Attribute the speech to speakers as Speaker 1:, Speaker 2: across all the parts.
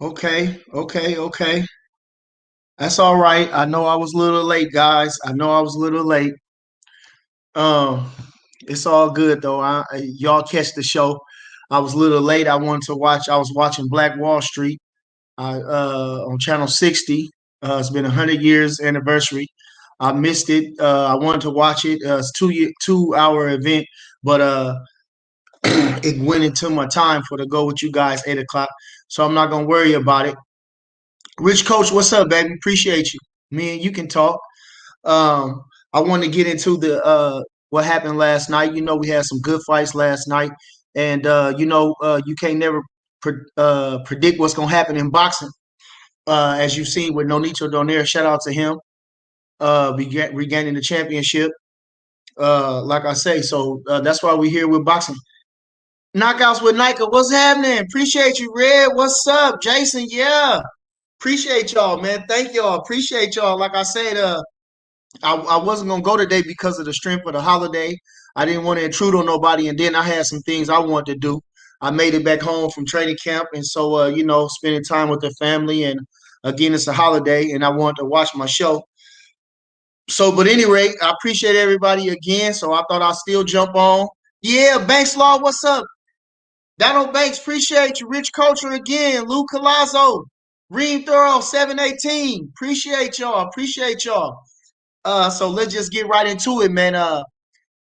Speaker 1: Okay, okay, okay. That's all right. I know I was a little late, guys. I know I was a little late. Um, it's all good though. Y'all catch the show. I was a little late. I wanted to watch. I was watching Black Wall Street. On Channel 60. It's been 100 years anniversary. I missed it. I wanted to watch it. It's 2 hour event, but it went into my time for to go with you guys 8 o'clock. So I'm not gonna worry about it. Rich Coach, what's up, baby? Appreciate you. Me and you can talk. Um, I want to get into the what happened last night. You know, we had some good fights last night, and you can't never predict what's gonna happen in boxing. As you've seen with Nonito Donaire, shout out to him, regaining the championship. Like I say, so that's why we're here with boxing. Knockouts with Nika, what's happening? Appreciate you, Red. What's up, Jason? Yeah, appreciate y'all, man. Thank y'all. Appreciate y'all. Like I said, I wasn't gonna go today because of the strength of the holiday. I didn't want to intrude on nobody, and then I had some things I wanted to do. I made it back home from training camp, and so spending time with the family, and again, it's a holiday, and I wanted to watch my show. So, but any rate, I appreciate everybody again. So I thought I'd still jump on. Yeah, Banks Law, what's up? Donald Banks, appreciate you. Rich Culture again. Lou Colazzo, Reem Thorough, 718. Appreciate y'all. Appreciate y'all. So let's just get right into it, man.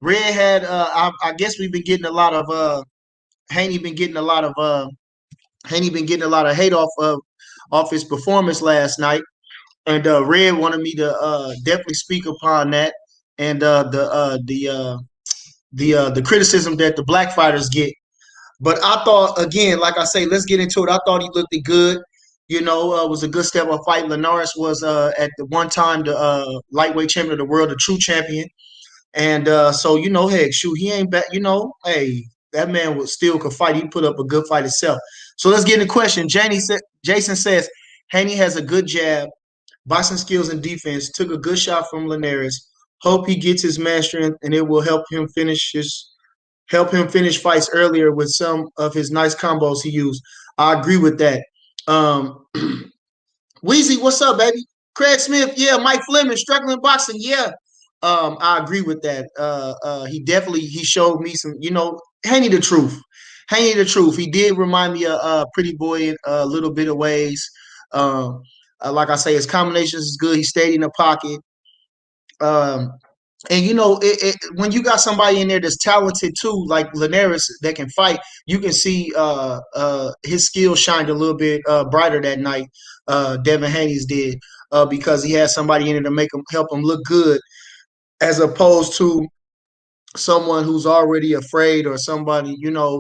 Speaker 1: Red had I guess we've been getting a lot of Haney been getting a lot of Haney been getting a lot of hate off his performance last night. And Red wanted me to definitely speak upon that and the criticism that the black fighters get. But I thought again, like I say, let's get into it. I thought he looked good. It was a good step of fight. Linares was at the one time the lightweight champion of the world, the true champion. And so heck, shoot, he ain't bad. Hey, that man was still could fight. He put up a good fight himself. So let's get in the question. Jason says Haney has a good jab, boxing skills and defense. Took a good shot from Linares. Hope he gets his man strength, and it will help him finish fights earlier with some of his nice combos he used. I agree with that. Um, Weezy, what's up, baby? Craig Smith, yeah. Mike Fleming, struggling boxing, yeah. I agree with that. He showed me some, Haney the truth. Haney the truth. He did remind me of Pretty Boy in a little bit of ways. Um, like I say, his combinations is good. He stayed in the pocket. Um, and when you got somebody in there that's talented too, like Linares, that can fight, you can see his skills shined a little bit brighter that night. Devin Haney's did because he had somebody in there to help him look good, as opposed to someone who's already afraid or somebody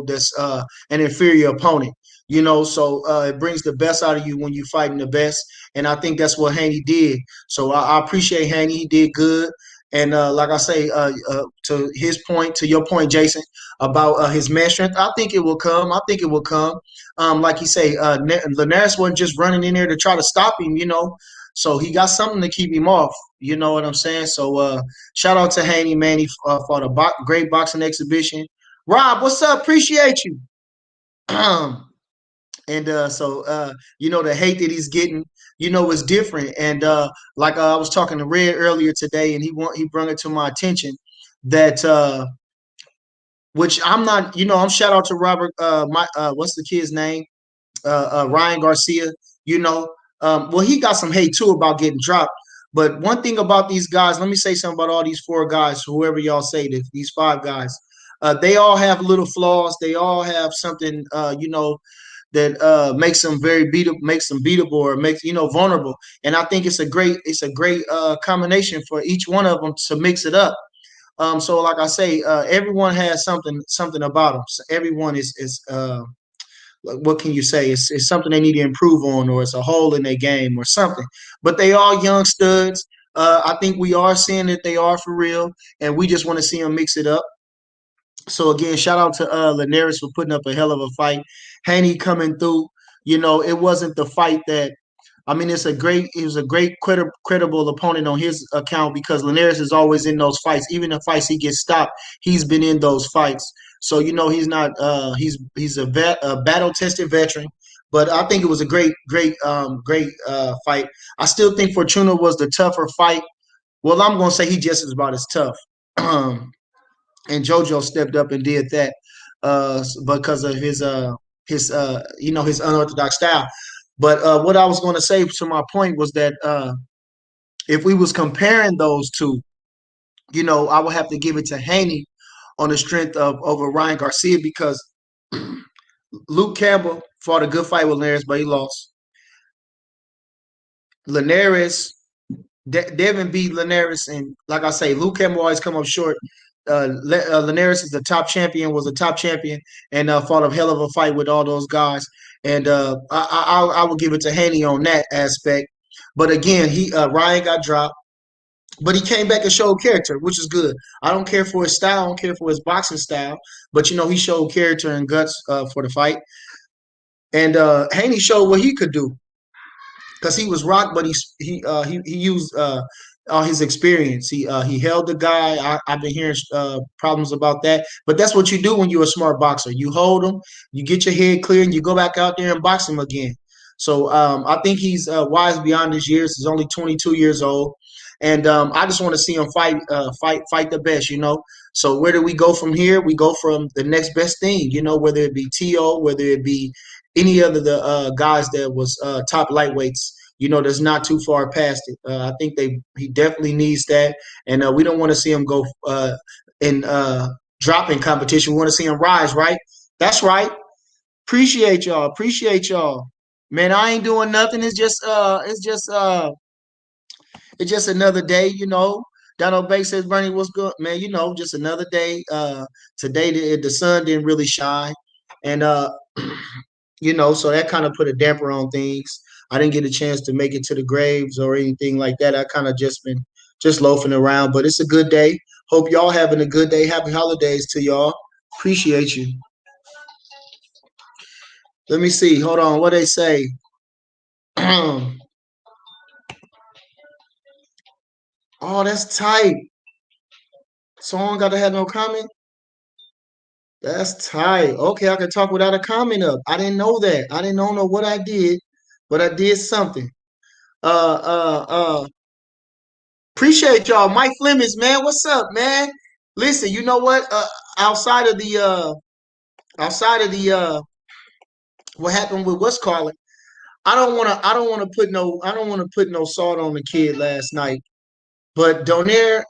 Speaker 1: that's an inferior opponent. So it brings the best out of you when you're fighting the best, and I think that's what Haney did. So I appreciate Haney. He did good. And like I say, to your point, Jason, about his man strength, I think it will come. I think it will come. Like you say, Linares wasn't just running in there to try to stop him, so he got something to keep him off. You know what I'm saying? So shout out to Haney Manny for the great boxing exhibition. Rob, what's up? Appreciate you. And the hate that he's getting, is different. And like I was talking to Red earlier today, and he brought it to my attention that which I'm not, I'm shout out to Robert. What's the kid's name? Ryan Garcia. Well, he got some hate too about getting dropped. But one thing about these guys, let me say something about all these four guys, whoever y'all say that these five guys, they all have little flaws. They all have something, that makes them makes them beatable, or makes vulnerable. And I think it's a great combination for each one of them to mix it up. So like I say, everyone has something about them. So everyone is what can you say? It's something they need to improve on, or it's a hole in their game, or something. But they are young studs. I think we are seeing that they are for real, and we just want to see them mix it up. So again, shout out to Linares for putting up a hell of a fight. Haney coming through. It wasn't the fight that. I mean, it was a great credible opponent on his account, because Linares is always in those fights. Even the fights he gets stopped, he's been in those fights. So he's not he's a battle tested veteran. But I think it was a great fight. I still think Fortuna was the tougher fight. Well, I'm gonna say he just is about as tough. And Jojo stepped up and did that because of his unorthodox style. But what I was going to say to my point was that if we was comparing those two, I would have to give it to Haney on the strength of over Ryan Garcia because Luke Campbell fought a good fight with Linares, but he lost. Linares Devin beat Linares, and like I say, Luke Campbell always come up short. Linares is the top champion, was a top champion, and fought a hell of a fight with all those guys. And I will give it to Haney on that aspect. But again, he Ryan got dropped, but he came back and showed character, which is good. I don't care for his style, I don't care for his boxing style, but he showed character and guts for the fight. And Haney showed what he could do because he was rocked, but he used all his experience. He held the guy. I've been hearing problems about that, but that's what you do when you're a smart boxer. You hold him, you get your head clear, and you go back out there and box him again. So I think he's wise beyond his years. He's only 22 years old, and I just want to see him fight the best. So where do we go from here? We go from the next best thing. Whether it be To, whether it be any other the guys that was top lightweights. That's not too far past it. I think he definitely needs that, and we don't want to see him go in drop in competition. We want to see him rise, right? That's right. Appreciate y'all. Appreciate y'all. Man, I ain't doing nothing. It's just another day. Donald Bay says, Bernie, what's good, man? Just another day. Today the sun didn't really shine, and so that kind of put a damper on things. I didn't get a chance to make it to the graves or anything like that. I kind of just been just loafing around, but it's a good day. Hope y'all having a good day. Happy holidays to y'all. Appreciate you. Let me see. Hold on. What they say? Oh, that's tight. Someone got to have no comment. That's tight. Okay, I can talk without a comment up. I didn't know that. I didn't know what I did, but I did something. Uh, uh. Appreciate y'all. Mike Flemings, man. What's up, man? Listen, you know what? Outside of the what happened with what's calling, I don't wanna put no salt on the kid last night. But Donaire,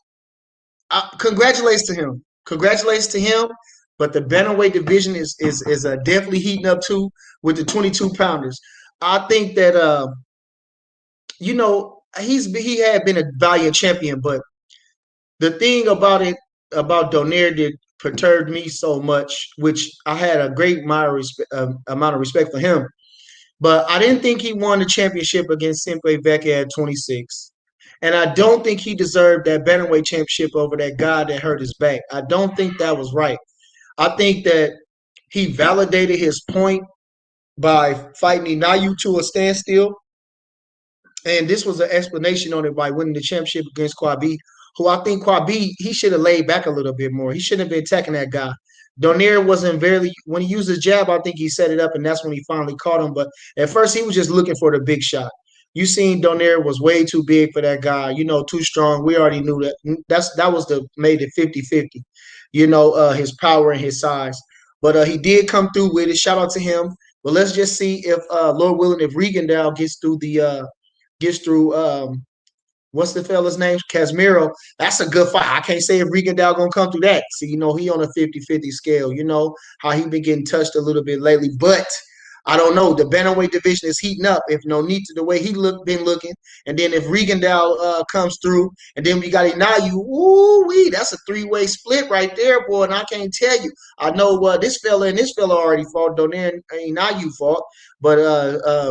Speaker 1: congratulations to him. Congratulations to him. But the bantamweight division is definitely heating up too with the 22 pounders. I think that he had been a valiant champion, but the thing about Donaire that perturbed me so much, which I had a great amount of respect for him, but I didn't think he won the championship against Simpe Vecchia at 26. And I don't think he deserved that bantamweight championship over that guy that hurt his back. I don't think that was right. I think that he validated his point by fighting Inayu to a standstill. And this was an explanation on it by winning the championship against Kwabi, who I think Kwabi, he should have laid back a little bit more. He shouldn't have been attacking that guy. Donaire wasn't very, when he used his jab, I think he set it up, and that's when he finally caught him. But at first, he was just looking for the big shot. You seen Donaire was way too big for that guy, too strong. We already knew that. That was the made it 50-50, his power and his size. But he did come through with it. Shout out to him. But let's just see if Lord willing, if Regendow gets through what's the fella's name? Casimiro. That's a good fight. I can't say if Regendow gonna come through that. See, he on a 50-50 scale. How he been getting touched a little bit lately. But I don't know. The bantamweight division is heating up. If no need to the way he been looking. And then if Regendow comes through, and then we got Inayu, ooh-wee, that's a three-way split right there, boy. And I can't tell you. I know this fella and this fella already fought. Donaire and Inayu fought. But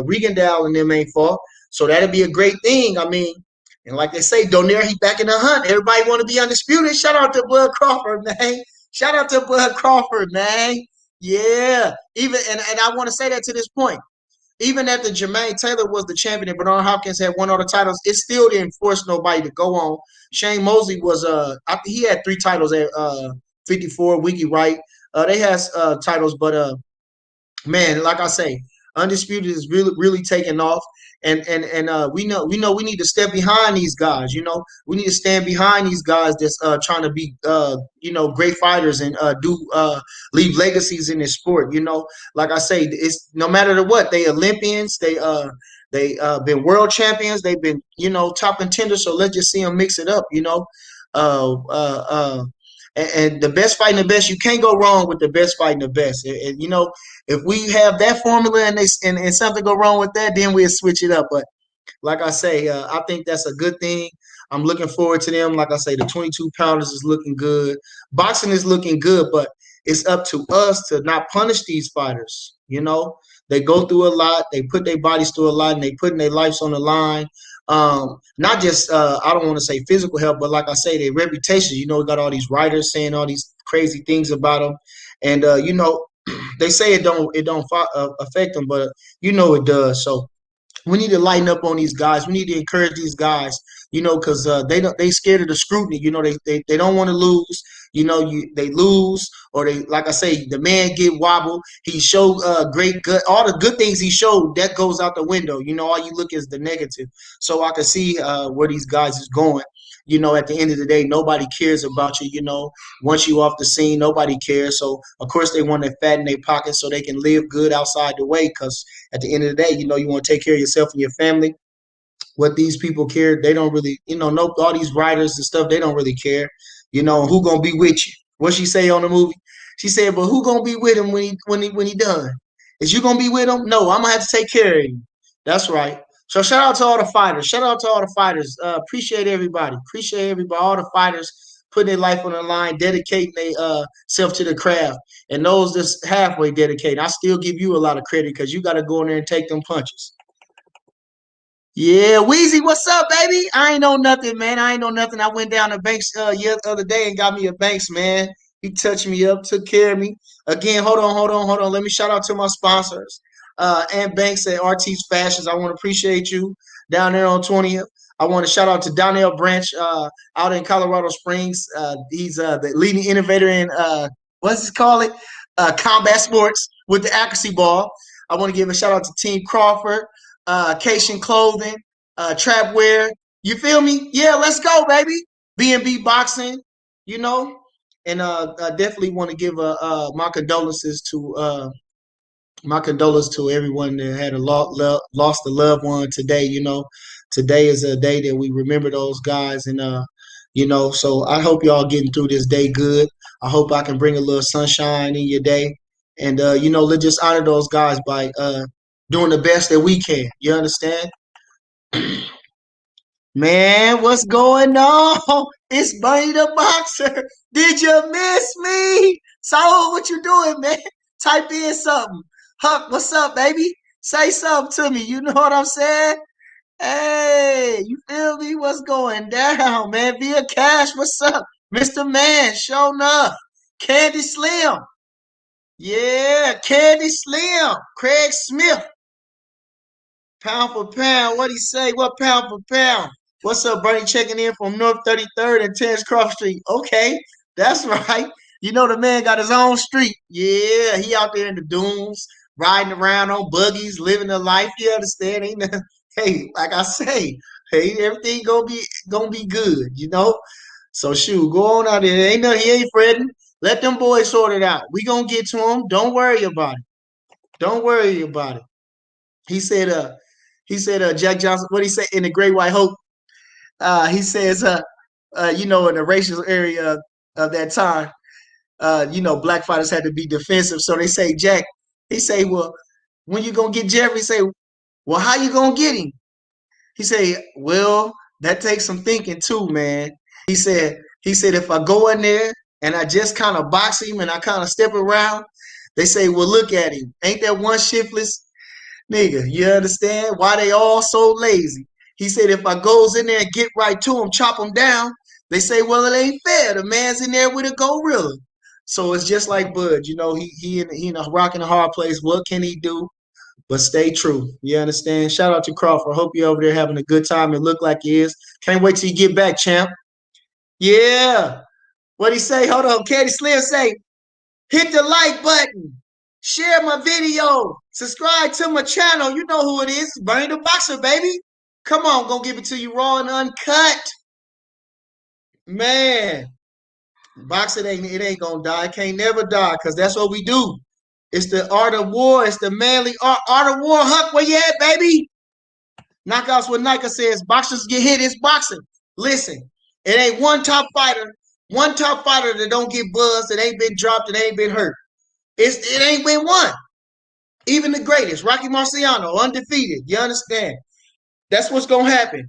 Speaker 1: Regendow and them ain't fought. So that'll be a great thing. I mean, and like they say, Donaire, he back in the hunt. Everybody want to be undisputed. Shout out to Bud Crawford, man. Shout out to Bud Crawford, man. Yeah. And I want to say that to this point. Even after Jermaine Taylor was the champion and Bernard Hopkins had won all the titles, it still didn't force nobody to go on. Shane Mosley was he had 3 titles at 54, Wiki Wright. They had titles, but man, like I say, Undisputed is really taking off, and we know we need to step behind these guys. We need to stand behind these guys that's trying to be great fighters and do leave legacies in this sport. Like I say, it's no matter the what, they Olympians, they been world champions, they've been top contenders. So let's just see them mix it up. Uh, uh, uh, and the best fighting the best, you can't go wrong with the best fighting the best. And if we have that formula and something go wrong with that, then we'll switch it up. But like I say, I think that's a good thing. I'm looking forward to them. Like I say, the 22 pounders is looking good. Boxing is looking good, but it's up to us to not punish these fighters. They go through a lot. They put their bodies through a lot, and they putting their lives on the line. Not just I don't want to say physical health, but like I say, their reputations. We got all these writers saying all these crazy things about them, and they say it don't affect them, but it does. So we need to lighten up on these guys. We need to encourage these guys, because they scared of the scrutiny. They don't want to lose. They lose, or they, like I say, the man get wobbled. He showed great good, all the good things he showed that goes out the window. All you look is the negative. So I can see where these guys is going. At the end of the day, nobody cares about you. Once you off the scene, nobody cares. So of course they want to fatten their pockets so they can live good outside the way. Because at the end of the day, you want to take care of yourself and your family. What these people care, they don't really, no, all these writers and stuff, they don't really care. Who gonna be with you? What she say on the movie? She said, "But who gonna be with him when he done? Is you gonna be with him? No, I'm gonna have to take care of him." That's right. So shout out to all the fighters. Shout out to all the fighters. Appreciate everybody. Appreciate everybody. All the fighters putting their life on the line, dedicating their self to the craft, and those that's halfway dedicated. I still give you a lot of credit because you got to go in there and take them punches. Yeah, Wheezy, what's up, baby? I ain't know nothing, man. I ain't know nothing. I went down to Banks the other day and got me a Banks, man. He touched me up, took care of me. Again, hold on. Let me shout out to my sponsors. And Banks at RT's Fashions. I want to appreciate you down there on 20th. I want to shout out to Donnell Branch out in Colorado Springs. He's the leading innovator in what's it called it? Combat sports with the accuracy ball. I want to give a shout out to Team Crawford, Cation Clothing, Trapwear. You feel me? Yeah, let's go, baby. B&B Boxing, you know. And I definitely want to give my condolences to everyone that had lost a loved one today. Today is a day that we remember those guys, and so I hope y'all getting through this day good. I hope I can bring a little sunshine in your day, and let's just honor those guys by doing the best that we can. You understand? Man, what's going on? It's Bunny the Boxer. Did you miss me? Saul, what you doing, man? Type in something. Huck, what's up, baby? Say something to me. You know what I'm saying? Hey, you feel me? What's going down, man? Via Cash, what's up? Mr. Man, showing up. Candy Slim. Yeah, Candy Slim. Craig Smith. Pound for pound. What he say? What pound for pound? What's up, Bernie? Checking in from North 33rd and 10th Cross Street. Okay, that's right. The man got his own street. Yeah, he out there in the dunes, riding around on buggies, living the life. You understand? Ain't nothing, hey, like I say, hey, everything gonna be good. So shoot, go on out there. Ain't no, he ain't fretting. Let them boys sort it out. We gonna get to him. Don't worry about it. Don't worry about it. He said, Jack Johnson, what he say in the Great White Hope? He says, in the racial area of that time, black fighters had to be defensive. So they say, Jack, he say, well, when you gonna get Jeffrey? He say, well, how you gonna get him? He say, well, that takes some thinking too, man. He said, if I go in there and I just kind of box him and I kind of step around, they say, well, look at him. Ain't that one shiftless? Nigga, you understand why they all so lazy? He said if I goes in there and get right to him, chop him down, they say, well, it ain't fair. The man's in there with a gorilla. So it's just like Bud, he in a rock and a hard place. What can he do but stay true? You understand? Shout out to Crawford. Hope you're over there having a good time. It look like he is. Can't wait till you get back, champ. Yeah. What he say? Hold on. Candy Slim say, hit the like button. Share my video. Subscribe to my channel. You know who it is. Bernie the Boxer, baby. Come on, gonna give it to you raw and uncut. Man, boxing it ain't gonna die. It can't never die, because that's what we do. It's the art of war. It's the manly art of war. Huck, where you at, baby? Knockouts what Nika says. Boxers get hit. It's boxing. Listen, it ain't one top fighter that don't get buzzed, that ain't been dropped, and ain't been hurt. It ain't been one. Even the greatest, Rocky Marciano, undefeated. You understand? That's what's gonna happen.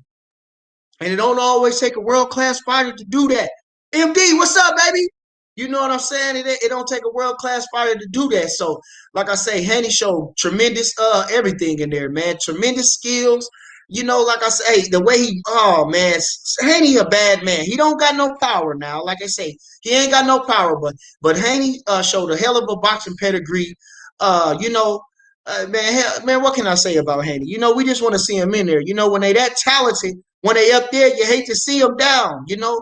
Speaker 1: And it don't always take a world-class fighter to do that. MD, what's up, baby? You know what I'm saying? It don't take a world-class fighter to do that. So, like I say, Haney showed tremendous everything in there, man. Tremendous skills. You know, like I say, the way oh man, Haney a bad man. He don't got no power now. Like I say, he ain't got no power, but Haney showed a hell of a boxing pedigree. You know, man, what can I say about Haney? You know, we just want to see him in there. You know, when they that talented, when they up there, you hate to see them down. You know,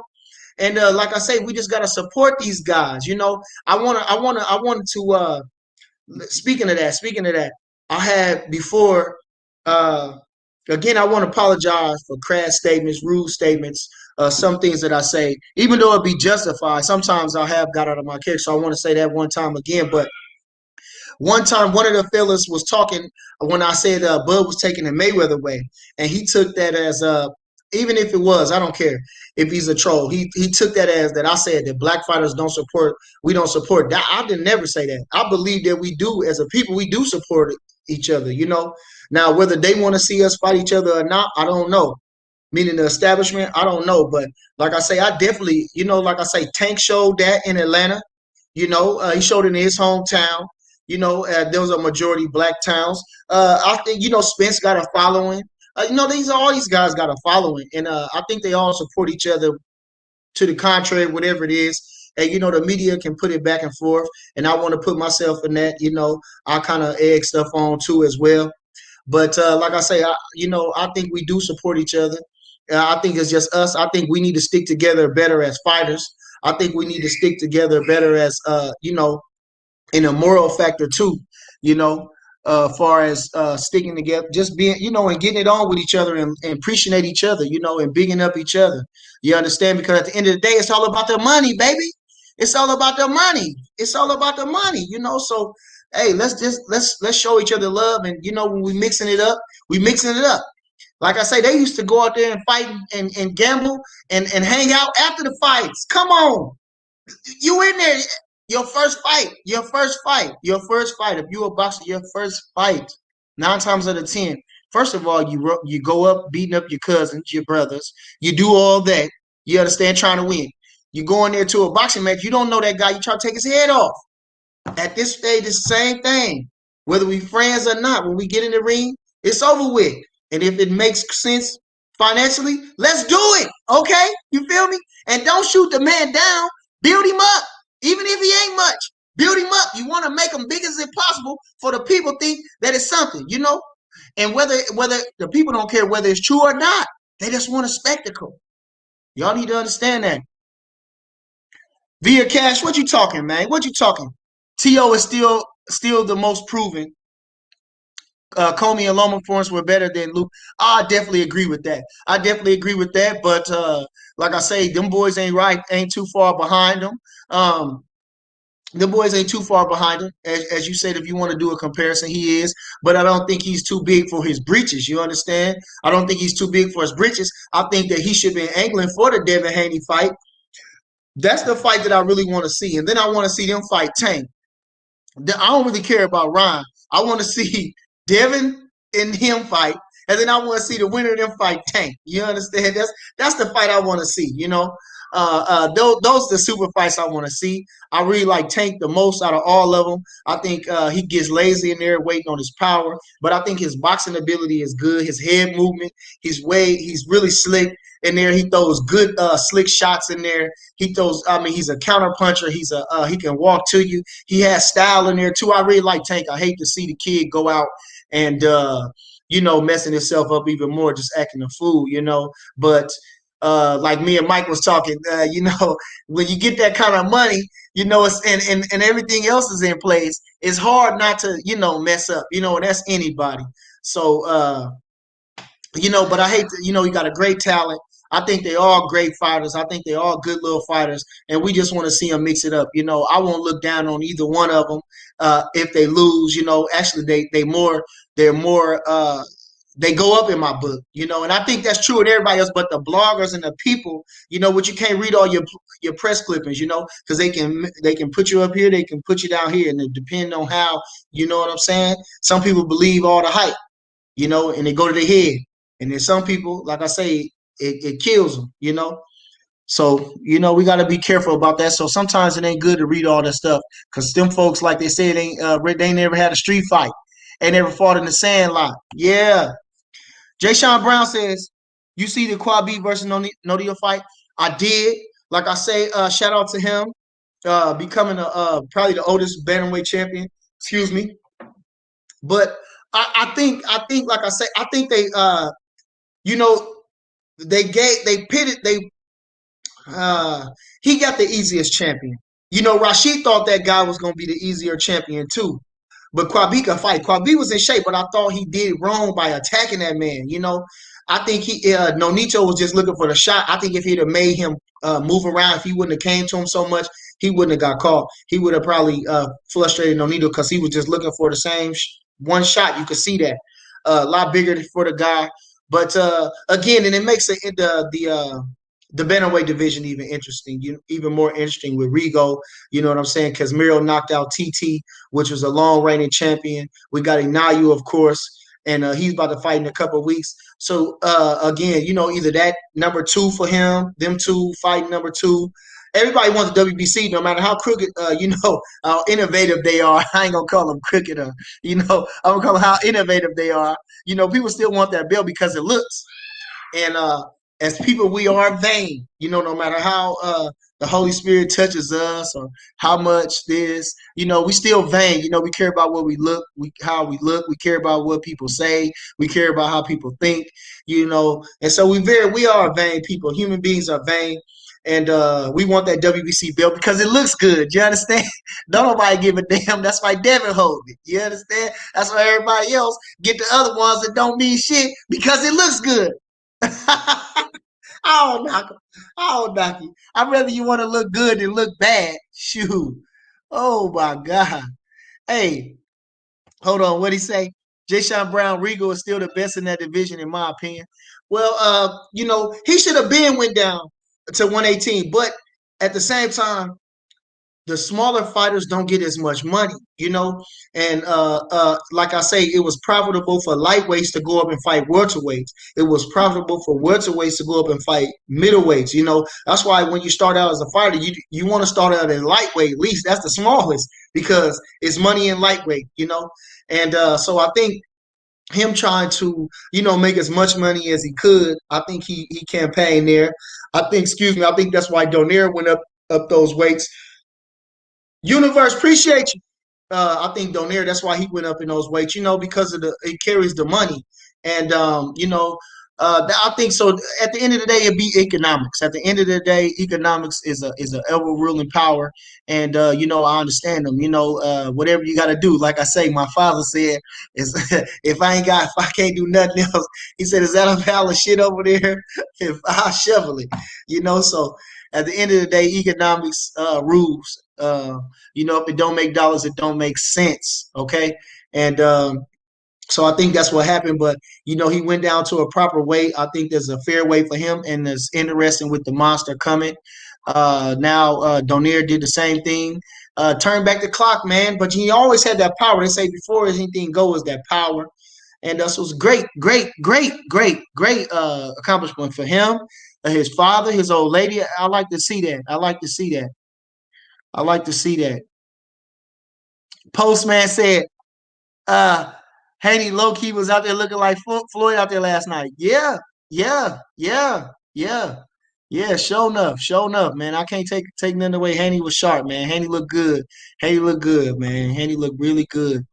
Speaker 1: and like I say, we just gotta support these guys. You know, I wanted to. Speaking of that, I had before. Again, I want to apologize for crass statements, rude statements, some things that I say, even though it be justified. Sometimes I have got out of my character, so I want to say that one time again. But one time, one of the fellas was talking when I said Bud was taking the Mayweather way, and he took that as even if it was, I don't care if he's a troll. He took that as that I said that black fighters don't support, we don't support that. I didn't never say that. I believe that we do as a people, we do support each other. You know, now whether they want to see us fight each other or not, I don't know. Meaning the establishment, I don't know. But like I say, I definitely, you know, like I say, Tank showed that in Atlanta. You know, he showed it in his hometown. You know, there was a majority black towns. I think, you know, Spence got a following. You know, all these guys got a following, and I think they all support each other. To the contrary, whatever it is, and you know, the media can put it back and forth, and I want to put myself in that. You know, I kind of egg stuff on too as well. But like I say, you know, I think we do support each other. I think it's just us. I think we need to stick together better as fighters. I think we need to stick together better as, you know, in a moral factor too, you know, far as sticking together, just being, you know, and getting it on with each other, and appreciate each other, you know, and bigging up each other. You understand? Because at the end of the day, it's all about the money, baby. It's all about the money. It's all about the money, you know. So, hey, let's show each other love, and you know, when we mixing it up, we mixing it up. Like I say, they used to go out there and fight and gamble and hang out after the fights. Come on, you in there. Your first fight, your first fight, your first fight. If you a boxer, your first fight, 9 times out of 10. First of all, you go up beating up your cousins, your brothers. You do all that. You understand, trying to win. You go in there to a boxing match. You don't know that guy. You try to take his head off. At this stage, it's the same thing. Whether we friends or not, when we get in the ring, it's over with. And if it makes sense financially, let's do it. Okay? You feel me? And don't shoot the man down. Build him up. Even if he ain't much. Build him up. You want to make him big as it possible for the people think that it's something, you know? And whether the people don't care whether it's true or not. They just want a spectacle. Y'all need to understand that. Via Cash, what you talking, man? What you talking? T.O. is still the most proven. Comey and Loma Forms were better than Luke. I definitely agree with that. I definitely agree with that. But like I say, them boys ain't too far behind them. The boys ain't too far behind him. As you said, if you want to do a comparison, he is. But I don't think he's too big for his breeches. You understand? I don't think he's too big for his breeches. I think that he should be angling for the Devin Haney fight. That's the fight that I really want to see. And then I want to see them fight Tank. I don't really care about Ryan. I want to see Devin and him fight, and then I want to see the winner of them fight Tank. You understand? That's the fight I want to see. You know, those are the super fights I want to see. I really like Tank the most out of all of them. I think he gets lazy in there, waiting on his power, but I think his boxing ability is good. His head movement, he's really slick in there. He throws good slick shots in there. He throws. I mean, he's a counter puncher. He can walk to you. He has style in there too. I really like Tank. I hate to see the kid go out and you know, messing himself up even more, just acting a fool. You know, but like me and Mike was talking, when you get that kind of money, it's and everything else is in place, it's hard not to, mess up, and that's anybody. So, but I hate to, you got a great talent. I think they all great fighters. I think they all good little fighters, and we just want to see them mix it up. I won't look down on either one of them if they lose. Actually, they're more they go up in my book. And I think that's true with everybody else, but the bloggers and the people, what you can't read all your press clippings, because they can put you up here, they can put you down here, and it depends on how, you know what I'm saying. Some people believe all the hype, and they go to the head. And then some people, like I say, it kills them. So, we got to be careful about that. So sometimes it ain't good to read all that stuff because them folks, like they said, they never had a street fight. They never fought in the sand lot. Yeah. Jay Sean Brown says, you see the Quad B versus Nodio fight? I did. Like I say, shout out to him becoming probably the oldest bantamweight champion. Excuse me. But I think, like I say, I think you know, they pitted he got the easiest champion. Rashid thought that guy was gonna be the easier champion too. But Kwabi could fight. Kwabi was in shape, but I thought he did wrong by attacking that man. I think Nonito was just looking for the shot. I think if he'd have made him move around, if he wouldn't have came to him so much, he wouldn't have got caught. He would have probably frustrated Nonito because he was just looking for the same one shot. You could see that a lot bigger for the guy. But again, and it makes the bantamweight division even interesting, even more interesting with Rigo. You know what I'm saying? Because Miro knocked out TT, which was a long reigning champion. We got Inayu, of course, and he's about to fight in a couple of weeks. So again, either that number two for him, them two fighting number two. Everybody wants the WBC, no matter how crooked, how innovative they are. I ain't gonna call them crooked, I'm gonna call them how innovative they are. People still want that belt because it looks. And as people, we are vain. No matter how the Holy Spirit touches us or how much this, we still vain. We care about what we look, how we look. We care about what people say. We care about how people think. And so we are vain people. Human beings are vain. And we want that WBC belt because it looks good. You understand? Don't nobody give a damn. That's why Devin hold it. You understand? That's why everybody else get the other ones that don't mean shit because it looks good. I don't knock him. I don't knock you. I'd rather you want to look good than look bad. Shoot. Oh my God. Hey, hold on. What'd he say? Jay Sean Brown Regal is still the best in that division, in my opinion. Well, he should have been went down to 118, but at the same time, the smaller fighters don't get as much money, and like I say, it was profitable for lightweights to go up and fight welterweights. It was profitable for welterweights to go up and fight middleweights. That's why when you start out as a fighter, you want to start out as lightweight. At least that's the smallest because it's money in lightweight. And so I think him trying to make as much money as he could. I think he campaigned there. Excuse me. I think that's why Donaire went up those weights. Universe, appreciate you. I think Donaire, that's why he went up in those weights, because of it carries the money. And I think so. At the end of the day, it be economics. At the end of the day, economics is a ever ruling power, and I understand them. Whatever you got to do. Like I say, my father said, is if I can't do nothing else, he said, is that a pile of shit over there? If I shovel it, So at the end of the day, economics rules. If it don't make dollars, it don't make sense. Okay, and so I think that's what happened. But he went down to a proper weight. I think there's a fair weight for him, and it's interesting with the monster coming. Now Donaire did the same thing. Turn back the clock, man. But he always had that power. They say before anything goes, that power. And this was great, great, great, great, great accomplishment for him, his father, his old lady. I like to see that. I like to see that. I like to see that. Postman said, uh, Haney low key was out there looking like Floyd out there last night. Yeah, yeah, yeah, yeah, yeah. Show enough, man. I can't take nothing away. Haney was sharp, man. Haney looked good. Haney looked good, man. Haney looked really good.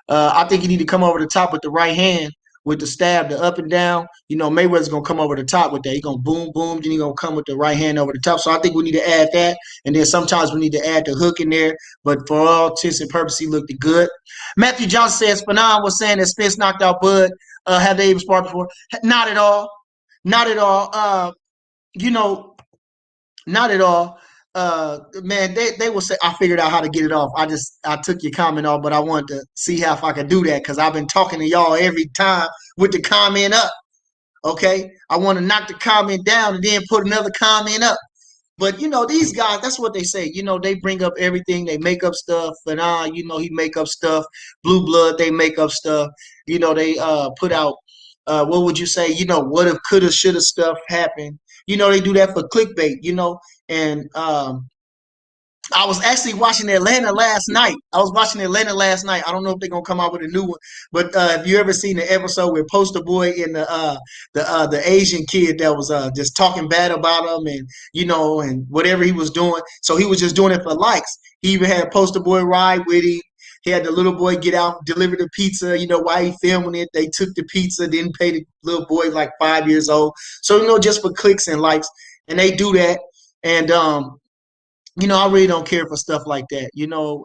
Speaker 1: I think he need to come over the top with the right hand with the stab, the up and down. Mayweather's gonna come over the top with that. He's gonna boom, boom, then he's gonna come with the right hand over the top. So I think we need to add that. And then sometimes we need to add the hook in there. But for all intents and purposes, he looked good. Matthew Johnson says Fanon was saying that Spence knocked out Bud. Have they even sparred before? Not at all. Not at all. You know, not at all. Man, they will say I figured out how to get it off. I took your comment off, but I wanted to see how if I could do that because I've been talking to y'all every time with the comment up. Okay, I want to knock the comment down and then put another comment up. But these guys, that's what they say. They bring up everything. They make up stuff. And he make up stuff. Blue Blood, they make up stuff. They put out what would you say? What if coulda, shoulda stuff happened. They do that for clickbait, and I was actually watching Atlanta last night. I don't know if they're gonna come out with a new one, but have you ever seen the episode with Poster Boy and the Asian kid that was just talking bad about him and and whatever he was doing? So he was just doing it for likes. He even had Poster Boy ride with him. He had the little boy get out, deliver the pizza. While he filming it, they took the pizza, didn't pay the little boy like 5 years old. So just for clicks and likes, and they do that. And I really don't care for stuff like that,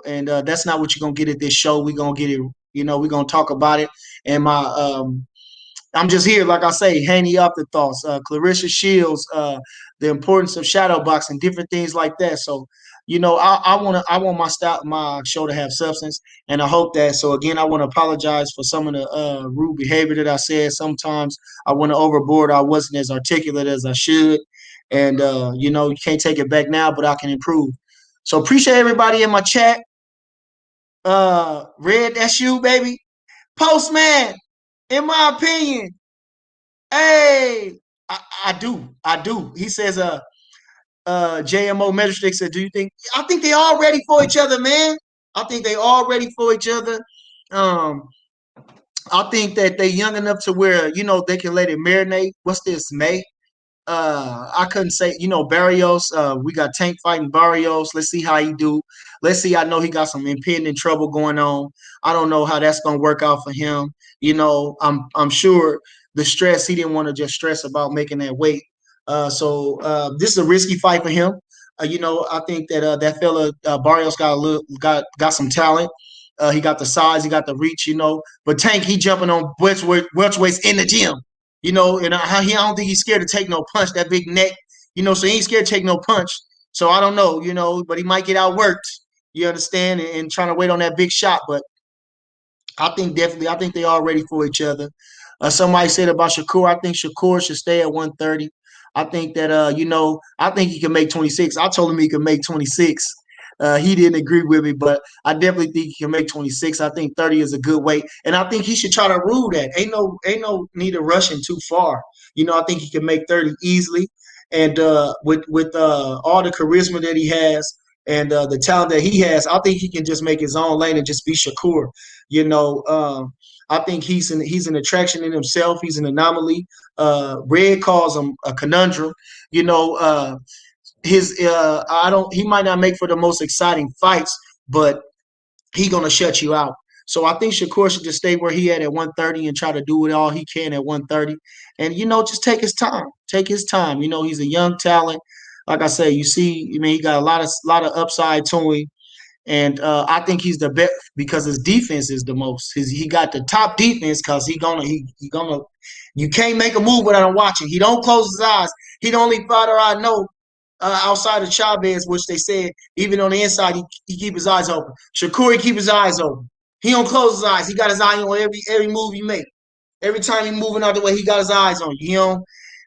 Speaker 1: and that's not what you're gonna get at this show. We're gonna get it, we're gonna talk about it. And I'm just here, like I say, Haney afterthoughts, Clarissa Shields, the importance of shadow boxing, different things like that. So, I want my show to have substance, and I hope that. So again, I want to apologize for some of the rude behavior that I said. Sometimes I went overboard. I wasn't as articulate as I should, and you can't take it back now, but I can improve. So appreciate everybody in my chat. Red, that's you, baby. Postman, in my opinion, hey, I do. He says, JMO Metric said, do you think? I think they all ready for each other, man. I think they all ready for each other. Um, I think that they young enough to where they can let it marinate. What's this, May? I couldn't say, Barrios. We got Tank fighting Barrios. Let's see how he do. Let's see. I know he got some impending trouble going on. I don't know how that's gonna work out for him. I'm sure the stress he didn't want to just stress about making that weight. So this is a risky fight for him. I think that that fella Barrios got some talent. He got the size, he got the reach, But Tank, he jumping on welterweights in the gym, and I don't think he's scared to take no punch. That big neck, so he ain't scared to take no punch. So I don't know, but he might get outworked. You understand, and trying to wait on that big shot. But I think they are ready for each other. Somebody said about Shakur, I think Shakur should stay at 130. I think that I think he can make 26. I told him he could make 26. He didn't agree with me, but I definitely think he can make 26. I think 30 is a good weight, and I think he should try to rule that. Ain't no need of rushing too far. I think he can make 30 easily, and with all the charisma that he has and the talent that he has, I think he can just make his own lane and just be Shakur. I think he's an attraction in himself. He's an anomaly. Red calls him a conundrum. You know, his I don't. He might not make for the most exciting fights, but he gonna shut you out. So I think Shakur should just stay where he at 130 and try to do it all he can at 130, and just take his time. Take his time. He's a young talent. Like I say, you see, he got a lot of upside to him. And I think he's the best because his defense is the most. He got the top defense because he gonna. You can't make a move without him watching. He don't close his eyes. He the only fighter I know outside of Chavez, which they said even on the inside he keep his eyes open. Shakur, he keep his eyes open. He don't close his eyes. He got his eye on every move he make. Every time he moving out the way, he got his eyes on you.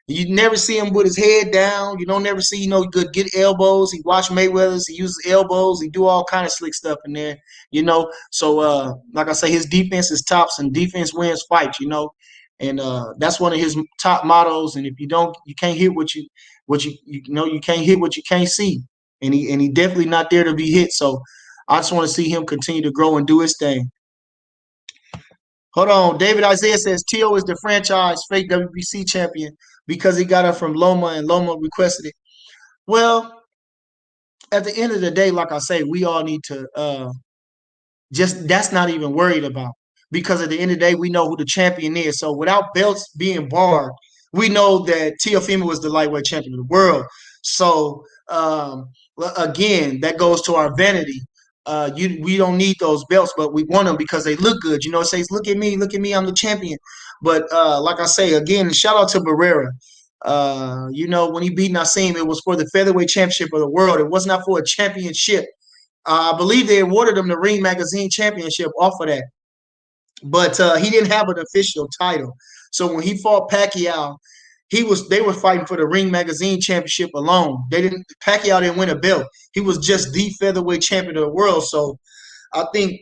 Speaker 1: You never see him with his head down. You don't never see, good get elbows. He watch Mayweather's. He uses elbows. He do all kind of slick stuff in there. So like I say, his defense is tops and defense wins fights. And that's one of his top mottos. And if you don't, you can't hit you can't hit what you can't see. And he definitely not there to be hit. So I just want to see him continue to grow and do his thing. Hold on. David Isaiah says T.O. is the franchise fake WBC champion because he got it from Loma and Loma requested it. Well, at the end of the day, like I say, we all need to just that's not even worried about because at the end of the day, we know who the champion is. So without belts being barred, we know that Teofimo was the lightweight champion of the world. So again, that goes to our vanity. We don't need those belts, but we want them because they look good. It says, look at me, I'm the champion. But like I say, again, shout out to Barrera. When he beat Nassim, it was for the featherweight championship of the world. It was not for a championship. I believe they awarded him the Ring Magazine Championship off of that, but he didn't have an official title. So when he fought Pacquiao, they were fighting for the Ring Magazine Championship alone. Pacquiao didn't win a belt. He was just the featherweight champion of the world. So I think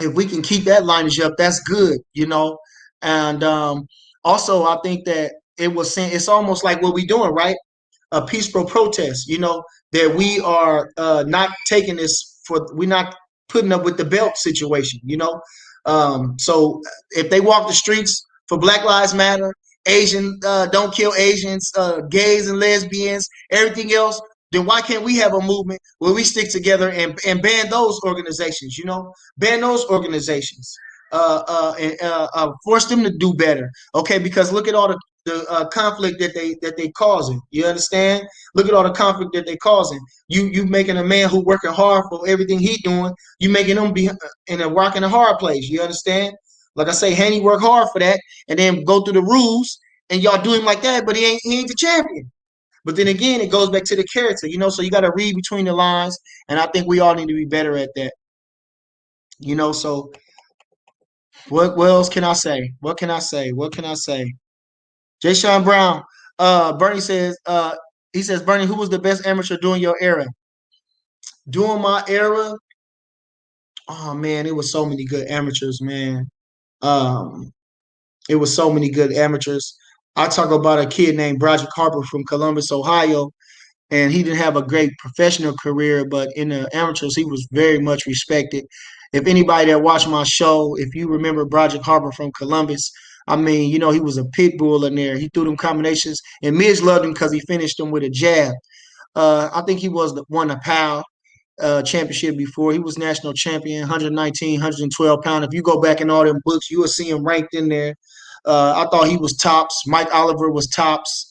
Speaker 1: if we can keep that lineage up, that's good. And also, I think that it's almost like what we're doing, right? A peaceful protest, that we are not taking we're not putting up with the belt situation. So if they walk the streets for Black Lives Matter, Asian don't kill Asians, gays and lesbians, everything else, then why can't we have a movement where we stick together and ban those organizations? Ban those organizations, and force them to do better. Okay, because look at all the conflict that they causing. You understand? Look at all the conflict that they causing. You making a man who working hard for everything he doing. You making him be in a rock and a hard place. You understand? Like I say, Haney work hard for that, and then go through the rules, and y'all do him like that, but he ain't the champion. But then again, it goes back to the character, so you got to read between the lines, and I think we all need to be better at that. So what else can I say? What can I say? What can I say? Jay Sean Brown, Bernie says, he says, Bernie, who was the best amateur during your era? During my era, oh man, it was so many good amateurs, man. Um, it was so many good amateurs. I talk about a kid named Broderick Harper from Columbus, Ohio, and he didn't have a great professional career, but in the amateurs, he was very much respected. If anybody that watched my show, if you remember Broderick Harper from Columbus, I mean, he was a pit bull in there. He threw them combinations, and Midge loved him because he finished them with a jab. I think he won a PAL championship before. He was national champion, 119, 112 pound. If you go back in all them books, you will see him ranked in there. I thought he was tops. Mike Oliver was tops.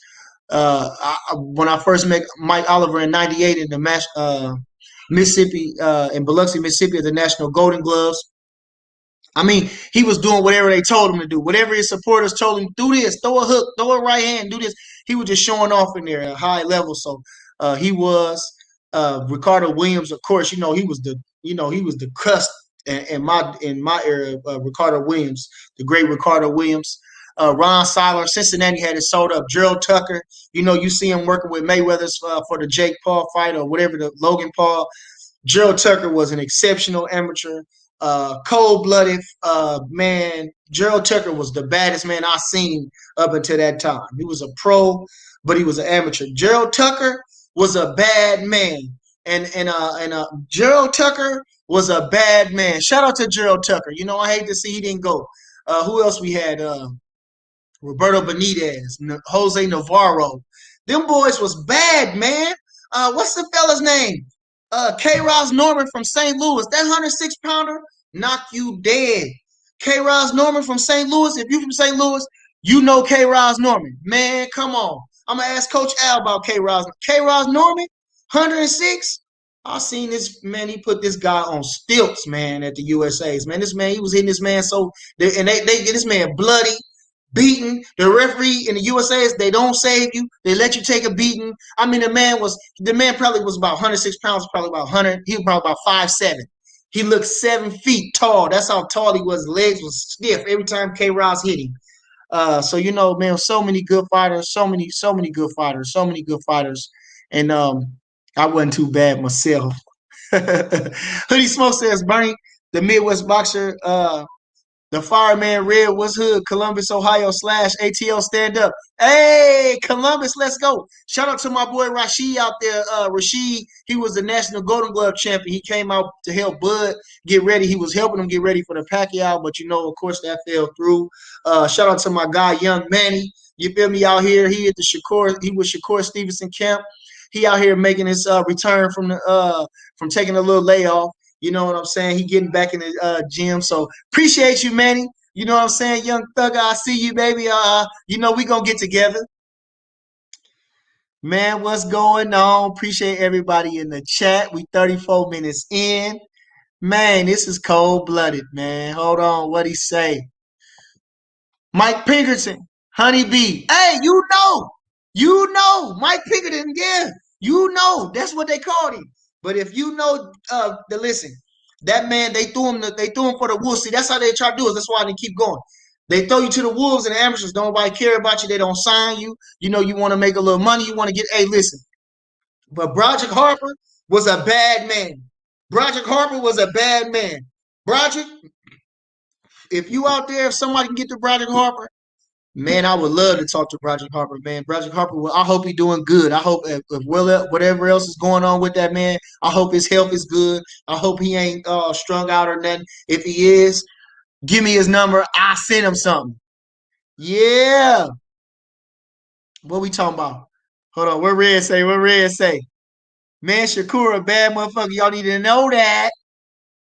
Speaker 1: When I first met Mike Oliver in '98 in the match, Mississippi, in Biloxi, Mississippi, at the National Golden Gloves, I mean, he was doing whatever they told him to do. Whatever his supporters told him, do this, throw a hook, throw a right hand, do this. He was just showing off in there at a high level. So he was Ricardo Williams, of course. He was the crust in my era. Ricardo Williams, the great Ricardo Williams. Ron Siler, Cincinnati had it sold up. Gerald Tucker, you see him working with Mayweather for the Jake Paul fight or whatever, the Logan Paul. Gerald Tucker was an exceptional amateur, cold-blooded man. Gerald Tucker was the baddest man I seen up until that time. He was a pro, but he was an amateur. Gerald Tucker was a bad man, and Gerald Tucker was a bad man. Shout out to Gerald Tucker. I hate to see he didn't go. Who else we had? Roberto Benitez, Jose Navarro. Them boys was bad, man. What's the fella's name? K. Ross Norman from St. Louis. That 106-pounder knock you dead. K. Ross Norman from St. Louis. If you from St. Louis, you know K. Ross Norman. Man, come on. I'm going to ask Coach Al about K. Ross. K. Ross Norman, 106. I seen this man. He put this guy on stilts, man, at the USA's. Man, this man, he was hitting this man and they get this man bloody, beaten. The referee in the USA's, they don't save you. They let you take a beating. I mean, the man probably was about 106 pounds, probably about 100. He was probably about 5'7". He looked 7 feet tall. That's how tall he was. His legs was stiff every time K. Ross hit him. So man, so many good fighters, so many good fighters, so many good fighters, and I wasn't too bad myself. Hoodie Smoke says, Bernie, the Midwest boxer, the fireman Red Woods Hood, Columbus, Ohio /ATL stand up. Hey, Columbus, let's go. Shout out to my boy Rashid out there. Rashid, he was the National Golden Glove champion. He came out to help Bud get ready. He was helping him get ready for the Pacquiao, but of course, that fell through. Shout out to my guy, Young Manny. You feel me out here? He was Shakur Stevenson camp. He out here making his return from taking a little layoff. You know what I'm saying? He getting back in the gym. So appreciate you, Manny. You know what I'm saying? Young Thugger, I see you, baby. We gonna get together. Man, what's going on? Appreciate everybody in the chat. We 34 minutes in. Man, this is cold blooded, man. Hold on, what he say? Mike Pinkerton, Honeybee. Hey, Mike Pinkerton, yeah, that's what they called him. But if you know listen, that man, they threw him for the wolves. See, that's how they try to do it. That's why they keep going. They throw you to the wolves and the amateurs. Don't nobody care about you. They don't sign you. You know, you want to make a little money. You want to get, hey, listen. But Broderick Harper was a bad man. Broderick Harper was a bad man. Broderick, if you out there, if somebody can get to Broderick Harper, man, I would love to talk to Broderick Harper, man. Broderick Harper, I hope he's doing good. I hope if whatever else is going on with that man, I hope his health is good. I hope he ain't strung out or nothing. If he is, give me his number. I'll send him something. Yeah. What we talking about? Hold on. What Red say? What Red say? Man, Shakur a bad motherfucker. Y'all need to know that.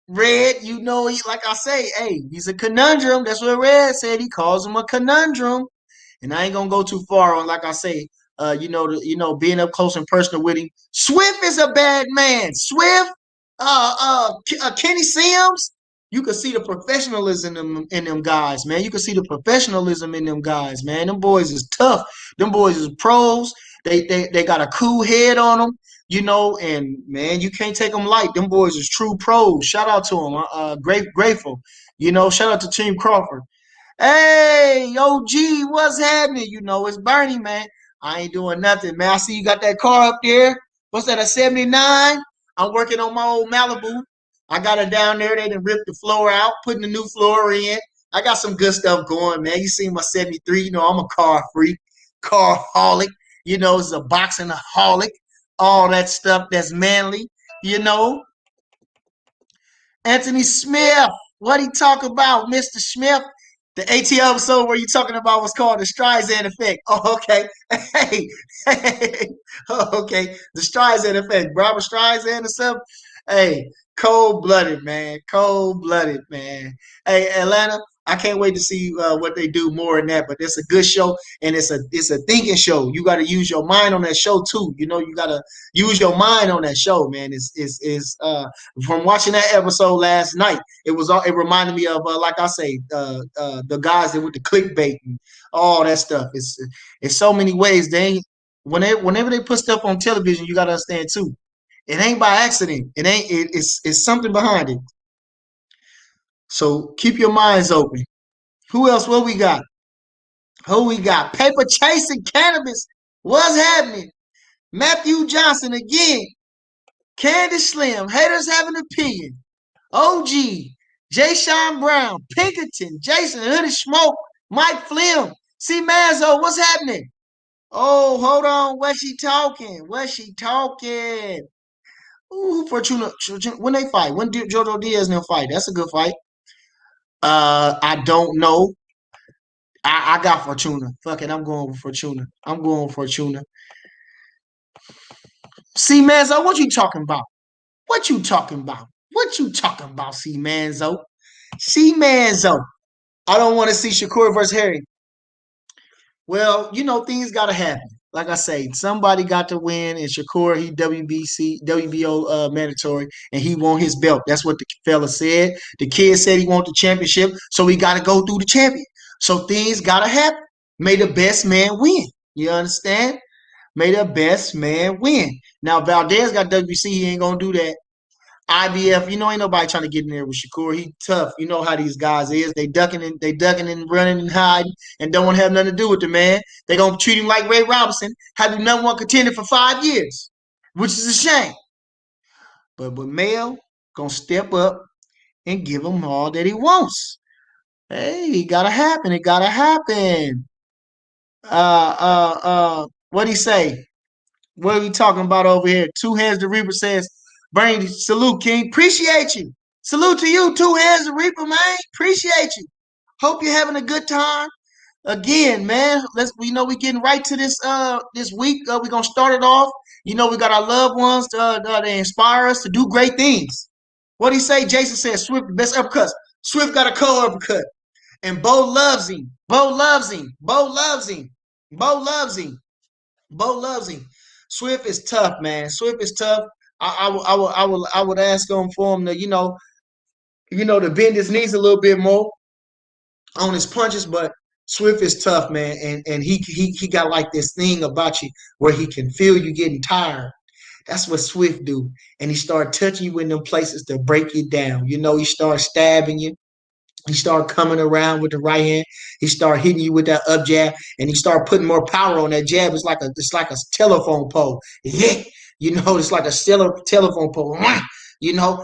Speaker 1: Red, you know, like I say, hey, he's a conundrum. That's what Red said. He calls him a conundrum. And I ain't gonna go too far on, like I say, being up close and personal with him. Swift is a bad man. Swift, Kenny Sims. You can see the professionalism in them guys, man. You can see the professionalism in them guys, man. Them boys is tough. Them boys is pros. They got a cool head on them, and man, you can't take them light. Them boys is true pros. Shout out to them. Grateful. Shout out to Team Crawford. Hey, OG, what's happening? It's Bernie, man. I ain't doing nothing, man. I see you got that car up there. What's that, a 79? I'm working on my old Malibu. I got it down there. They done ripped the floor out, putting the new floor in. I got some good stuff going, man. You see my 73. I'm a car freak, car holic. It's a boxing holic. All that stuff that's manly, you know. Anthony Smith, what he talk about, Mr. Smith? The ATL episode where you talking about what's called the Streisand effect. Oh, okay. Hey. Oh, okay. The Streisand effect. Robert Streisand or something. Hey, cold-blooded, man. Cold-blooded, man. Hey, Atlanta, I can't wait to see what they do more in that. But it's a good show, and it's a thinking show. You got to use your mind on that show too. You got to use your mind on that show, man. It's from watching that episode last night. It reminded me of like I say, the guys that with the clickbait and all that stuff. It's so many ways. Whenever they put stuff on television, you got to understand too. It ain't by accident. It's something behind it. So keep your minds open. Who else? What we got? Who we got? Paper chasing cannabis. What's happening? Matthew Johnson again. Candace Slim. Haters have an opinion. OG. Jay Sean Brown. Pinkerton. Jason Hoodie Smoke. Mike Flim. C Manzo. What's happening? Oh, hold on. What's she talking? Ooh, Fortuna. When they fight? When did Jojo Diaz and them fight? That's a good fight. I don't know. I got Fortuna. Fuck it, I'm going with Fortuna. C Manzo, what you talking about? C Manzo? C Manzo. I don't want to see Shakur versus Harry. Well, things gotta happen. Like I say, somebody got to win, and Shakur, he WBO mandatory, and he won his belt. That's what the fella said. The kid said he want the championship, so he got to go through the champion. So things gotta happen. May the best man win. You understand? May the best man win. Now Valdez got WBC, he ain't gonna do that. IBF, ain't nobody trying to get in there with Shakur. He tough. You know how these guys is. They ducking and running and hiding and don't want to have nothing to do with the man. They gonna treat him like Ray Robinson, have him number one contender for 5 years, which is a shame. But Mayo gonna step up and give him all that he wants. Hey, it gotta happen. It gotta happen. What'd he say? What are we talking about over here? Two Hands the Reaper says, Bernie, salute, King. Appreciate you. Salute to you, Two Hands the Reaper, man. Appreciate you. Hope you're having a good time. Again, man, we getting right to this week. We're gonna start it off. We got our loved ones to inspire us to do great things. What he say? Jason said Swift the best uppercuts. Swift got a cold uppercut. And Bo loves him. Bo loves him. Bo loves him. Bo loves him. Bo loves him. Swift is tough, man. Swift is tough. I would ask him for him to, to bend his knees a little bit more on his punches, but Swift is tough, man, and he got like this thing about you where he can feel you getting tired. That's what Swift do, and he start touching you in them places to break you down. He start stabbing you. He started coming around with the right hand. He started hitting you with that up jab, and he started putting more power on that jab. It's like a telephone pole. Yeah, it's like a telephone pole. And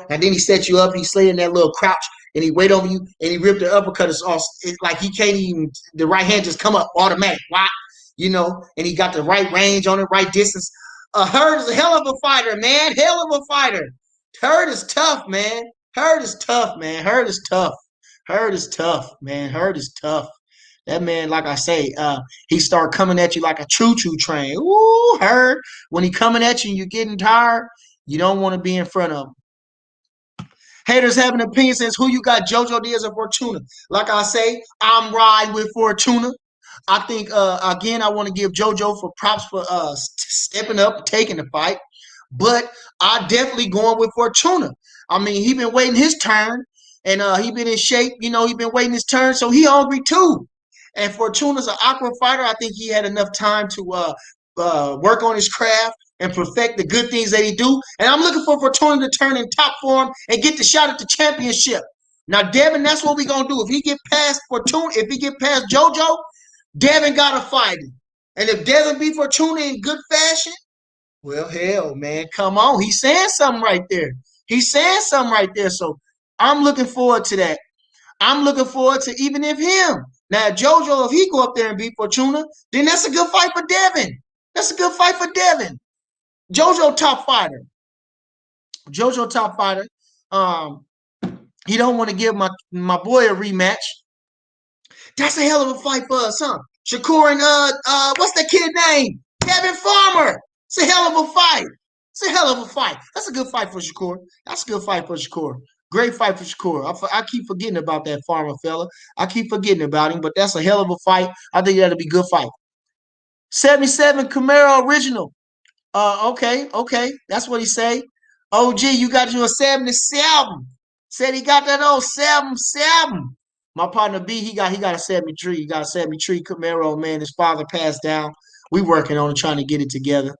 Speaker 1: then he set you up. He slid in that little crouch, and he wait on you, and he ripped the uppercut. It's off. It's like he can't even. The right hand just come up automatic. Why? And he got the right range on it, right distance. Hurd is a hell of a fighter, man. Hell of a fighter. Hurd is tough, man. Hurd is tough, man. Hurd is tough. Hurd is tough, man. Hurd is tough. That man, like I say, he start coming at you like a choo-choo train. Ooh, Hurd. When he coming at you and you're getting tired, you don't want to be in front of him. Haters have an opinion says who you got, Jojo, Diaz, or Fortuna. Like I say, I'm riding with Fortuna. I think again, I want to give Jojo for props for stepping up, taking the fight. But I definitely going with Fortuna. I mean, he been waiting his turn, and he been in shape. He been waiting his turn, so he hungry too. And Fortuna's an aqua fighter. I think he had enough time to work on his craft and perfect the good things that he do. And I'm looking for Fortuna to turn in top form and get the shot at the championship. Now, Devin, that's what we gonna do. If he get past Fortuna, if he get past JoJo, Devin gotta fight him. And if Devin beat Fortuna in good fashion, well, hell, man, come on. He's saying something right there. He's saying something right there. So I'm looking forward to that. I'm looking forward to even if him. Now, JoJo, if he go up there and beat Fortuna, then that's a good fight for Devin. That's a good fight for Devin. JoJo top fighter. JoJo top fighter. He don't want to give my boy a rematch. That's a hell of a fight for us, huh? Shakur and what's that kid name? Kevin Farmer. It's a hell of a fight. It's a hell of a fight. That's a good fight for Shakur. That's a good fight for Shakur. Great fight for Shakur. I keep forgetting about that Farmer fella. I keep forgetting about him, but that's a hell of a fight. I think that'll be a good fight. 77 Camaro original. Okay. That's what he say. OG, you got you a 77. Said he got that old 77. My partner B, he got a 73. He got a 73 Camaro, man. His father passed down. We working on it, trying to get it together.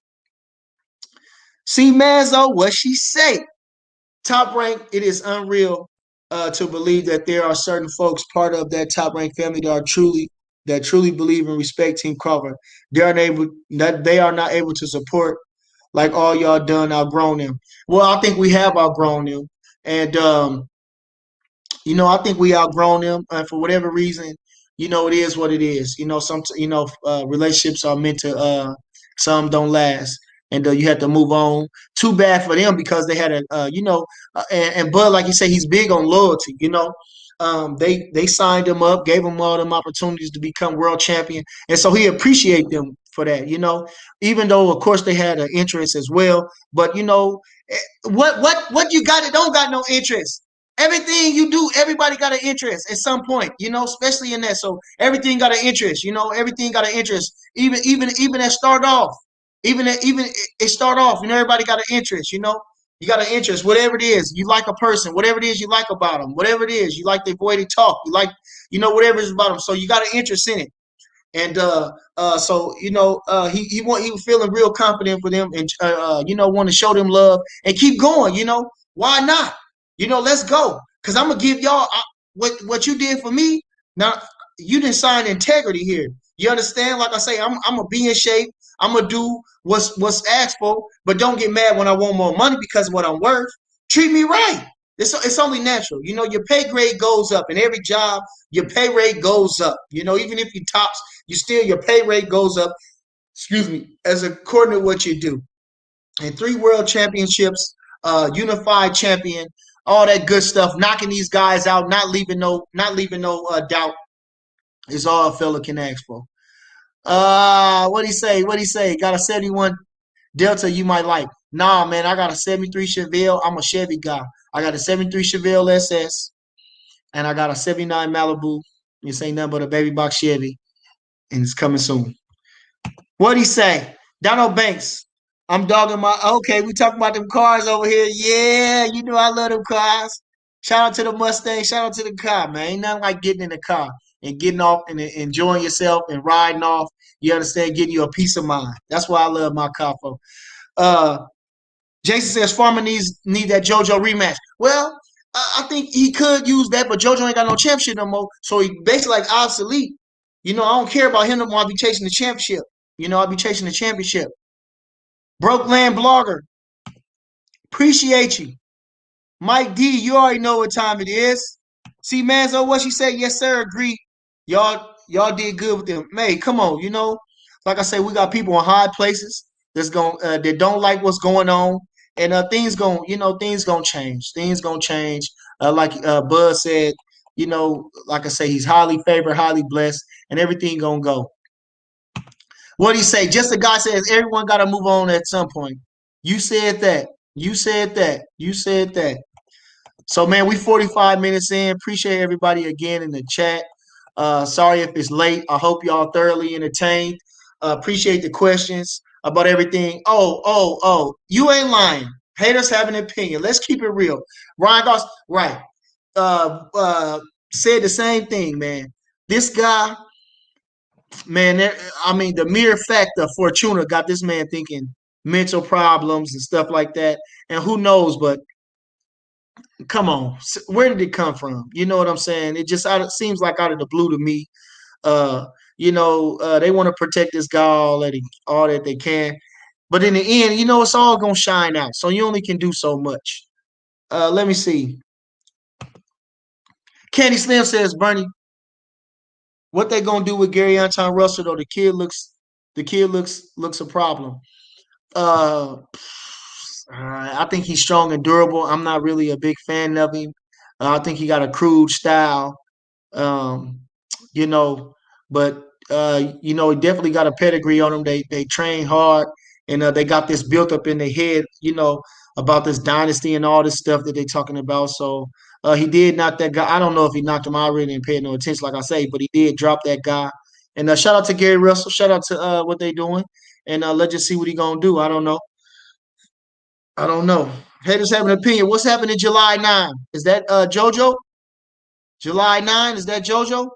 Speaker 1: See, Manzo, what she say? Top Rank, it is unreal to believe that there are certain folks part of that Top Rank family that truly believe and respect Team Crawford. They are not able to support like all y'all done outgrown them. Well, I think we have outgrown them, and I think we outgrown them, and for whatever reason, it is what it is. Relationships are meant to. Some don't last, and you have to move on. Too bad for them because they had and Bud, like you say, he's big on loyalty. They signed him up, gave him all them opportunities to become world champion, and so he appreciate them for that. Even though of course they had an interest as well, but what you got that don't got no interest. Everything you do, everybody got an interest at some point, especially in that. So everything got an interest, everything got an interest. Even at start off, even it start off, everybody got an interest, You got an interest, whatever it is. You like a person, whatever it is you like about them, whatever it is. You like the way they talk, you like, whatever it is about them. So you got an interest in it. And so he was feeling real confident for them, and want to show them love and keep going. Why not? Let's go. Cause I'm gonna give y'all what you did for me. Now you didn't sign integrity here. You understand? Like I say, I'm gonna be in shape. I'm gonna do what's asked for, but don't get mad when I want more money because of what I'm worth. Treat me right. It's only natural. Your pay grade goes up in every job. Your pay rate goes up. Even if you tops, your pay rate goes up. Excuse me, as according to what you do. And 3 world championships, unified champion, all that good stuff, knocking these guys out, not leaving no doubt is all a fella can ask for. What do he say? Got a 71 Delta you might like. Nah, man, I got a 73 Chevelle. I'm a Chevy guy. I got a 73 Chevelle SS and I got a 79 Malibu. This ain't nothing but a baby box Chevy, and it's coming soon. What'd he say? Donald Banks. I'm dogging my. Okay, we talking about them cars over here. Yeah, you know I love them cars. Shout out to the Mustang. Shout out to the car, man. Ain't nothing like getting in the car and getting off and enjoying yourself and riding off. You understand? Getting you a peace of mind. That's why I love my car for. Uh, Jason says Farmer need that JoJo rematch. Well, I think he could use that, but JoJo ain't got no championship no more, so he basically like obsolete. You know, I don't care about him no more. I'll be chasing the championship. You know, I'll be chasing the championship. Broke Land Blogger, appreciate you. Mike D, you already know what time it is. See, Manzo, what she said? Yes, sir. Agree. Y'all did good with them. Hey, come on. You know, like I say, we got people in high places that's going that don't like what's going on, and things gonna change. Things gonna change. Like Bud said, you know, like I say, he's highly favored, highly blessed, and everything gonna go. What do you say? Just the guy says everyone got to move on at some point. You said that. You said that. You said that. So man, we 45 minutes in. Appreciate everybody again in the chat. Sorry if it's late. I hope y'all thoroughly entertained. Appreciate the questions about everything. Oh. You ain't lying. Haters have an opinion. Let's keep it real. Ryan Goss, right. Said the same thing, man. This guy, man, I mean, the mere fact of Fortuna got this man thinking mental problems and stuff like that. And who knows, but come on, where did it come from? You know what I'm saying? It just seems like out of the blue to me. Uh, they want to protect this guy all that they can. But in the end, you know, it's all going to shine out. So you only can do so much. Let me see. Candy Slim says, Bernie, what they gonna do with Gary Anton Russell though? The kid looks a problem. Uh, I think he's strong and durable. I'm not really a big fan of him. I think he got a crude style. Um, you know, but he definitely got a pedigree on him. They train hard, and they got this built up in their head. You know about this dynasty and all this stuff that they're talking about. So he did knock that guy. I don't know if he knocked him out. I really didn't pay no attention, like I say, but he did drop that guy. And shout out to Gary Russell. Shout out to what they doing. And let's just see what he gonna do. I don't know. I don't know. Haters have an opinion. What's happening July 9? Is that Jojo? July 9? Is that Jojo?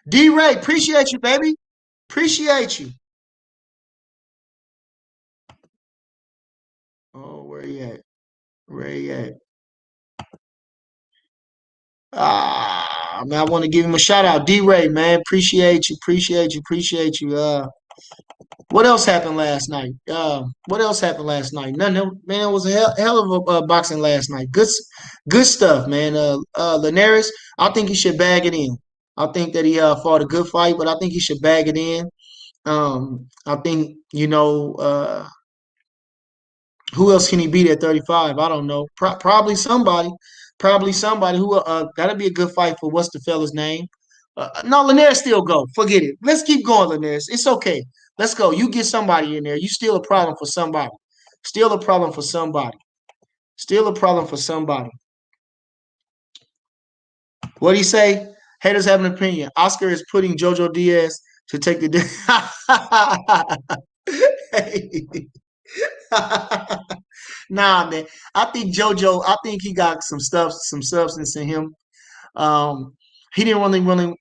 Speaker 1: D Ray, appreciate you, baby. Appreciate you. Oh, where he at? Where he at? Man, I want to give him a shout out. D Ray, man. Appreciate you, appreciate you, appreciate you. What else happened last night? What else happened last night? Nothing. Man, it was a hell of a boxing last night. Good stuff, man. Linares, I think he should bag it in. I think that he fought a good fight, but I think he should bag it in. I think who else can he beat at 35? I don't know. Probably somebody. Probably somebody who that'll be a good fight for what's the fella's name? No, Linares still go. Forget it. Let's keep going, Linares. It's okay. Let's go. You get somebody in there. You still a problem for somebody. Still a problem for somebody. Still a problem for somebody. What do you say? Haters have an opinion. Oscar is putting Jojo Diaz to take the. Nah, man. I think JoJo. I think he got some substance in him. Um, he didn't really want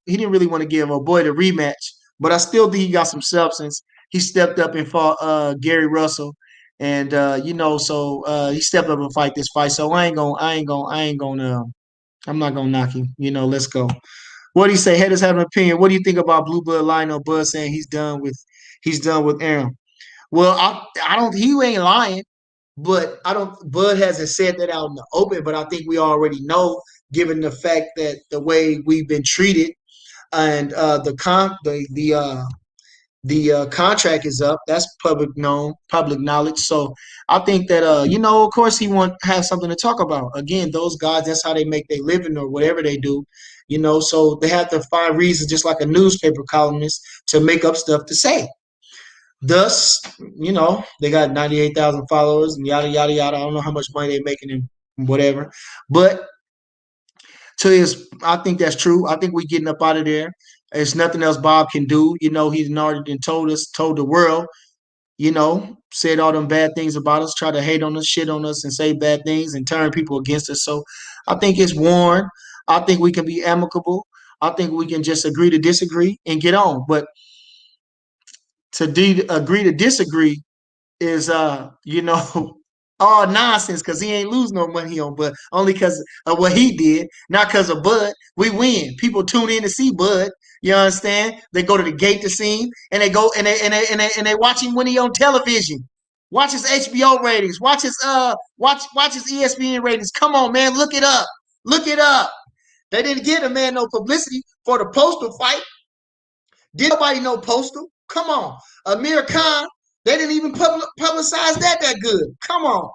Speaker 1: to give a boy the rematch, but I still think he got some substance. He stepped up and fought Gary Russell, and so he stepped up and fight this fight. So I'm not gonna knock him. You know, let's go. What do you say? Haters have an opinion. What do you think about Blue Blood Lionel Bud saying he's done with Aaron? Well, I don't. He ain't lying. But I don't. Bud hasn't said that out in the open. But I think we already know, given the fact that the way we've been treated, and the contract is up. That's public knowledge. So I think that of course he want to have something to talk about. Again, those guys, that's how they make their living or whatever they do. So they have to find reasons, just like a newspaper columnist, to make up stuff to say. Thus, they got 98,000 followers and yada yada yada. I don't know how much money they're making and whatever, but I think that's true. I think we getting up out of there. There's nothing else Bob can do. He's already told the world, said all them bad things about us, try to hate on us, shit on us, and say bad things and turn people against us. So I think it's worn. I think we can be amicable. I think we can just agree to disagree and get on. But agree to disagree is all nonsense because he ain't lose no money on Bud only because of what he did, not because of Bud. We win. People tune in to see Bud. You understand? They go to the gate to see him, and they go and they watch him when he on television. Watch his HBO ratings. Watch his ESPN ratings. Come on, man, look it up. Look it up. They didn't give a man no publicity for the Postal fight. Did nobody know Postal? Come on. Amir Khan, they didn't even publicize that good. Come on.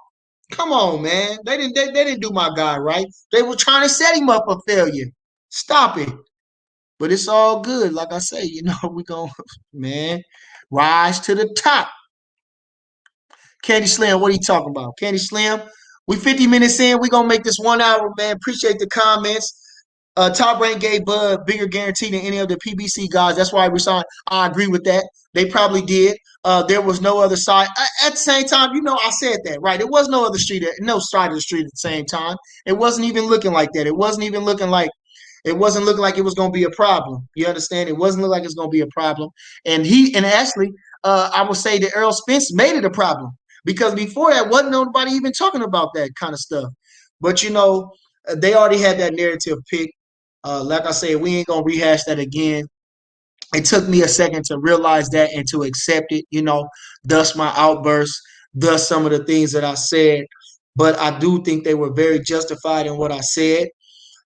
Speaker 1: Come on, man. They didn't do my guy right. They were trying to set him up for failure. Stop it. But it's all good. Like I say, we going man, rise to the top. Candy Slim, what are you talking about? Candy Slim, we 50 minutes in. We gonna make this 1 hour, man. Appreciate the comments. Top Rank gave Bud bigger guarantee than any of the PBC guys. That's why we signed. I agree with that. They probably did. There was no other side. At the same time, I said that, right? It was no other no side of the street at the same time. It wasn't even looking like that. It wasn't looking like it was going to be a problem. You understand? It wasn't looking like it's going to be a problem. And actually, I would say that Errol Spence made it a problem because before that, wasn't nobody even talking about that kind of stuff. But they already had that narrative picked. Like I said, we ain't gonna rehash that again. It took me a second to realize that and to accept it, thus my outburst, thus some of the things that I said. But I do think they were very justified in what I said.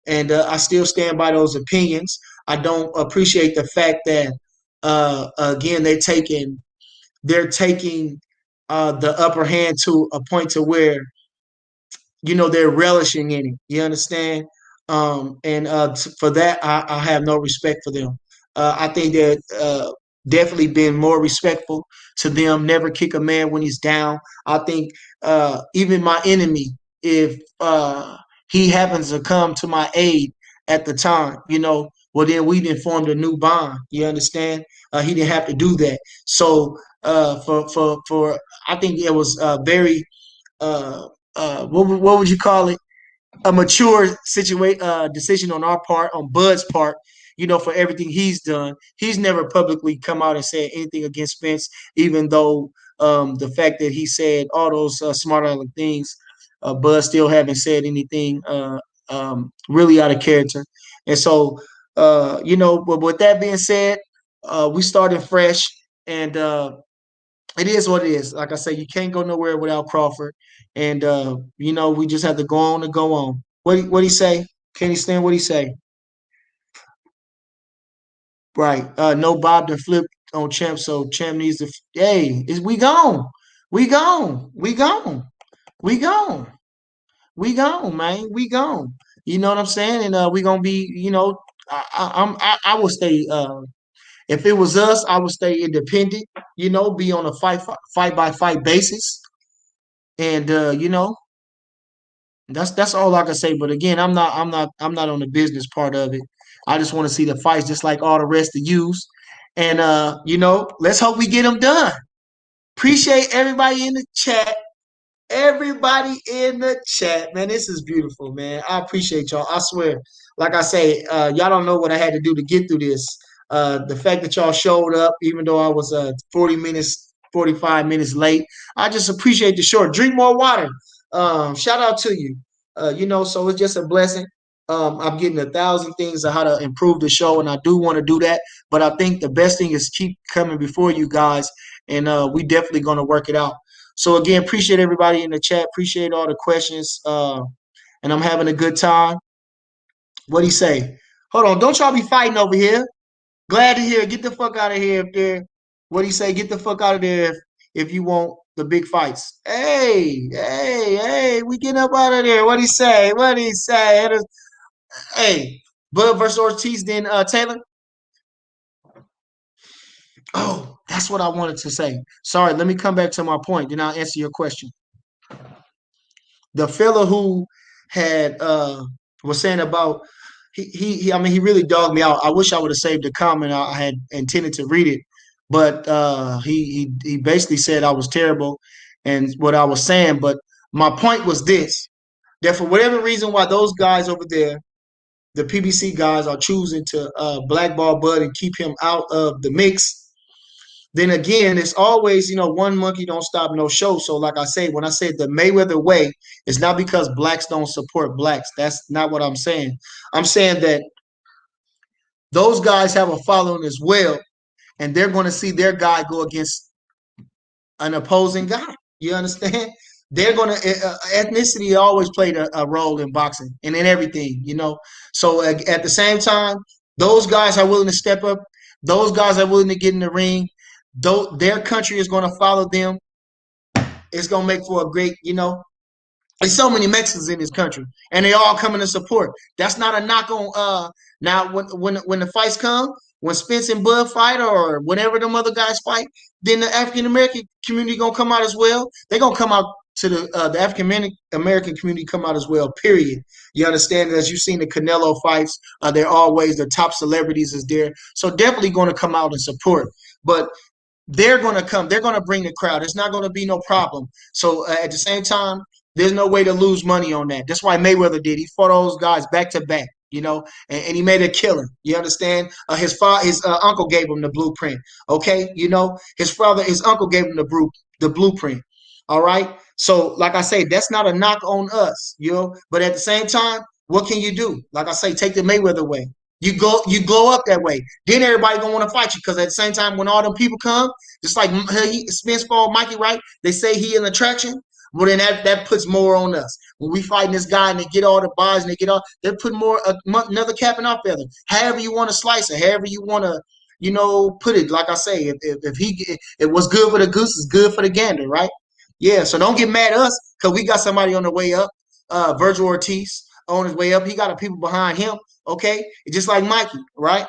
Speaker 1: And I still stand by those opinions. I don't appreciate the fact that, again, they're taking the upper hand to a point to where they're relishing in it. You understand? And for that, I have no respect for them. I think that definitely been more respectful to them. Never kick a man when he's down. I think even my enemy, if he happens to come to my aid at the time, well then we didn't form a new bond. You understand? He didn't have to do that. So for I think it was very what would you call it? A mature decision on our part, on Bud's part, for everything he's done. He's never publicly come out and said anything against Spence, even though the fact that he said all those smart aleck things, Bud still haven't said anything really out of character. And so, but with that being said, we started fresh and it is what it is. Like I say, you can't go nowhere without Crawford, and we just have to go on and go on. What he say? Can he stand what he say? Right. No Bob to flip on Champ, so Champ needs to. Hey, we gone. We gone. We gone. We gone. We gone, man. We gone. You know what I'm saying? And we gonna be. I will stay. If it was us, I would stay independent. Be on a fight by fight basis. And that's all I can say. But again, I'm not on the business part of it. I just want to see the fights just like all the rest of yous. And let's hope we get them done. Appreciate everybody in the chat. Everybody in the chat, man. This is beautiful, man. I appreciate y'all. I swear. Like I say, y'all don't know what I had to do to get through this. The fact that y'all showed up, even though I was 40 minutes, 45 minutes late, I just appreciate the short. Drink more water. Shout out to you. So it's just a blessing. I'm getting 1,000 things on how to improve the show, and I do want to do that. But I think the best thing is keep coming before you guys, and we definitely going to work it out. So again, appreciate everybody in the chat. Appreciate all the questions, and I'm having a good time. What do you say? Hold on, don't y'all be fighting over here. Glad to hear. Get the fuck out of here if there. What do you say? Get the fuck out of there if you want the big fights. Hey, hey, hey, we getting up out of there. What do you say? What do you say? Hey, Bud versus Ortiz, then Taylor. Oh, that's what I wanted to say. Sorry, let me come back to my point. Then I'll answer your question. The fella who had was saying about I mean he really dogged me out. I wish I would have saved the comment. I had intended to read it, but he basically said I was terrible and what I was saying. But my point was this: that for whatever reason why those guys over there, the PBC guys, are choosing to blackball Bud and keep him out of the mix, then again, it's always, one monkey don't stop no show. So, like I say, when I said the Mayweather way, it's not because blacks don't support blacks. That's not what I'm saying. I'm saying that those guys have a following as well, and they're going to see their guy go against an opposing guy. You understand? They're going to ethnicity always played a role in boxing and in everything. So at the same time, those guys are willing to step up. Those guys are willing to get in the ring. Though their country is going to follow them, it's gonna make for a great. There's so many Mexicans in this country, and they all coming to support. That's not a knock on. Now when the fights come, when Spence and Bud fight, or whenever them other guys fight, then the African American community gonna come out as well. They're gonna come out to the African American community come out as well. Period. You understand? As you've seen the Canelo fights, they're always the top celebrities is there, so definitely going to come out and support. But they're going to come. They're going to bring the crowd. It's not going to be no problem. So at the same time, there's no way to lose money on that. That's why Mayweather did. He fought all those guys back to back, and he made a killing. You understand? His uncle gave him the blueprint. Okay, his uncle gave him the blueprint. All right. So, like I say, that's not a knock on us. But at the same time, what can you do? Like I say, take the Mayweather way. You glow up that way. Then everybody gonna want to fight you because at the same time, when all them people come, just like Spence fought Mikey, right? They say he an attraction. Well, then that puts more on us. When we fighting this guy and they get all the bars and they put more another cap in our feather. However you want to slice it, however you want to, put it. Like I say, if what's good for the goose is good for the gander, right? Yeah. So don't get mad at us because we got somebody on the way up. Virgil Ortiz on his way up. He got the people behind him. Okay, just like Mikey, right?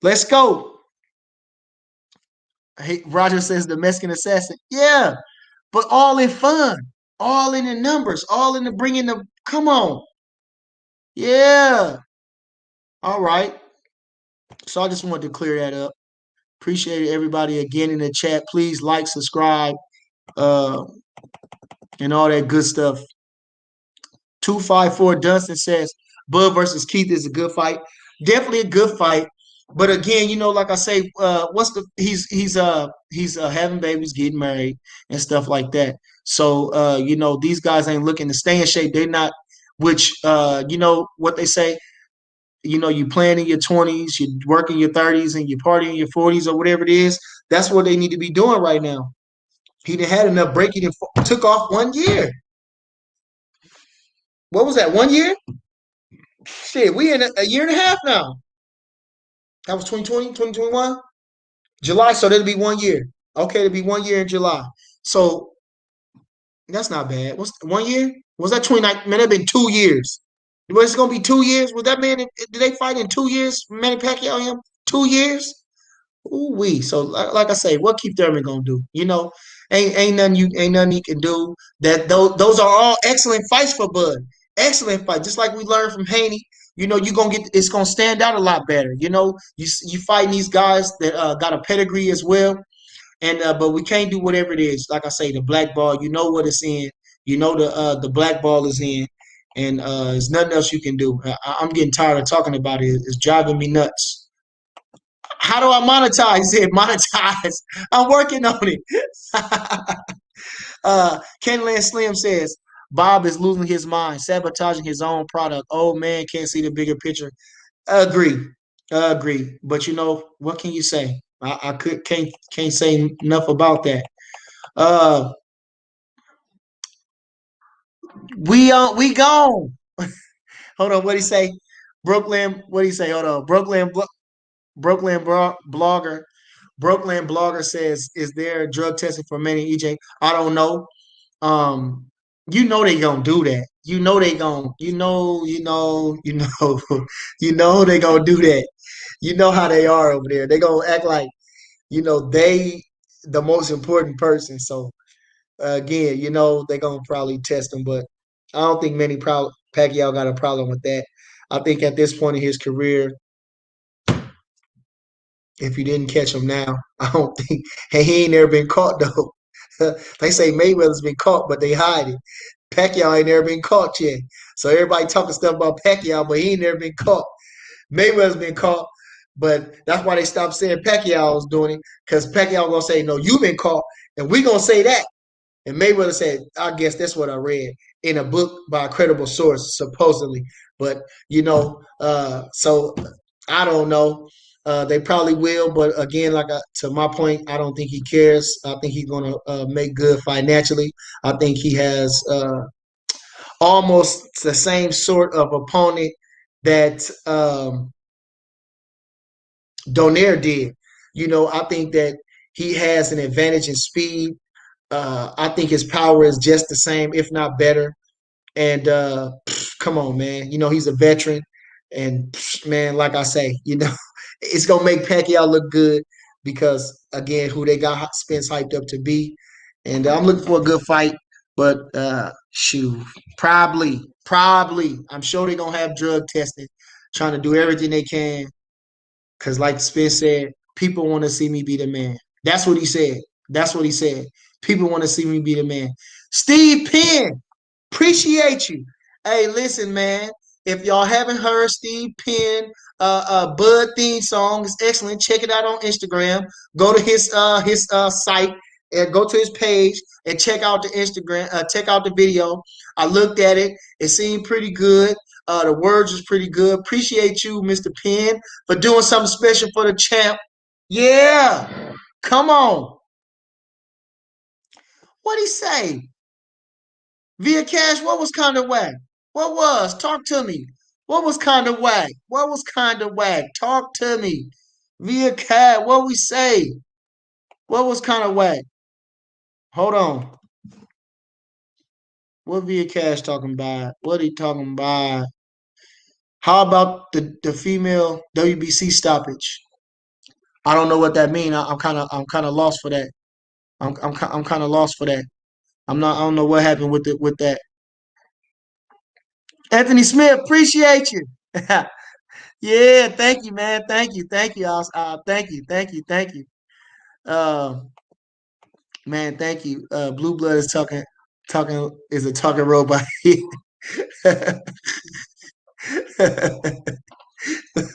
Speaker 1: Let's go. Hey, Roger says the Mexican assassin. Yeah, but all in fun, all in the numbers, all in the bringing the. Come on, yeah. All right. So I just wanted to clear that up. Appreciate everybody again in the chat. Please like, subscribe, uh, and all that good stuff. 254 Dunstan says Bud versus Keith is a good fight. Definitely a good fight. But again, like I say, what's the he's having babies, getting married, and stuff like that. So these guys ain't looking to stay in shape. They're not, which what they say, you playing in your 20s, you work in your 30s, and you party in your 40s or whatever it is. That's what they need to be doing right now. He done had enough breaking and took off 1 year. What was that? 1 year? Shit, we in a year and a half now. That was 2020, 2021? July, so that'll be 1 year. Okay, it'll be 1 year in July. So that's not bad. What's 1 year? Was that 29? Man, that been 2 years. Was it gonna be 2 years? Was that man? Did they fight in 2 years? Manny Pacquiao him 2 years? Ooh wee. So like I say, what Keith Thurman gonna do? Ain't nothing he can do. That those are all excellent fights for Bud. Excellent fight. Just like we learned from Haney. You gonna get it's gonna stand out a lot better. You fighting these guys that got a pedigree as well. And but we can't do whatever it is. Like I say, the black ball. You know what it's in. You know the black ball is in, and there's nothing else you can do. I'm getting tired of talking about it. It's driving me nuts. How do I monetize it? Monetize. I'm working on it. Kenland Slim says Bob is losing his mind, sabotaging his own product. Oh man, can't see the bigger picture. Agree. Agree. But what can you say? I can't say enough about that. Uh we gone. Hold on, what do you say? Brooklyn, what do you say? Hold on. Brooklyn blogger. Brooklyn blogger says, is there drug testing for Manny EJ? I don't know. Um, You know they gonna do that. You know they gonna. You know they gonna do that. You know how they are over there. They gonna act like they the most important person. So again, they gonna probably test him, but I don't think Pacquiao got a problem with that. I think at this point in his career, if you didn't catch him now, I don't think, and he ain't never been caught though. They say Mayweather's been caught, but they hide it. Pacquiao ain't never been caught yet. So everybody talking stuff about Pacquiao, but he ain't never been caught. Mayweather's been caught, but that's why they stopped saying Pacquiao was doing it, because Pacquiao gonna say, no, you've been caught, and we gonna say that. And Mayweather said, I guess that's what I read in a book by a credible source, supposedly. But, so I don't know. They probably will, but again, to my point, I don't think he cares. I think he's going to make good financially. I think he has almost the same sort of opponent that Donaire did. I think that he has an advantage in speed. I think his power is just the same, if not better. And come on, man. He's a veteran. And man, like I say, it's gonna make Pacquiao look good because again, who they got Spence hyped up to be. And I'm looking for a good fight. But shoot, probably, I'm sure they're gonna have drug testing, trying to do everything they can. Cause like Spence said, people want to see me be the man. That's what he said. That's what he said. People want to see me be the man. Steve Penn, appreciate you. Hey, listen, man. If y'all haven't heard Steve Penn Bud theme song, it's excellent. Check it out on Instagram. Go to his site and go to his page and check out the Instagram. Check out the video. I looked at it. It seemed pretty good. The words was pretty good. Appreciate you, Mr. Penn, for doing something special for the champ. Yeah, come on. What he say? Via cash, what was kind of whack? What was? Talk to me. What was kind of whack? What was kind of whack? Talk to me. Via cash, what we say? What was kind of whack? Hold on. What Via cash talking about? What he talking about? How about the female WBC stoppage? I don't know what that means. I'm kind of lost for that. I'm kind of lost for that. I don't know what happened with that. Anthony Smith, appreciate you. Yeah, thank you, man. Thank you. Thank you. Uh, man, thank you. Blue Blood is talking is a talking robot.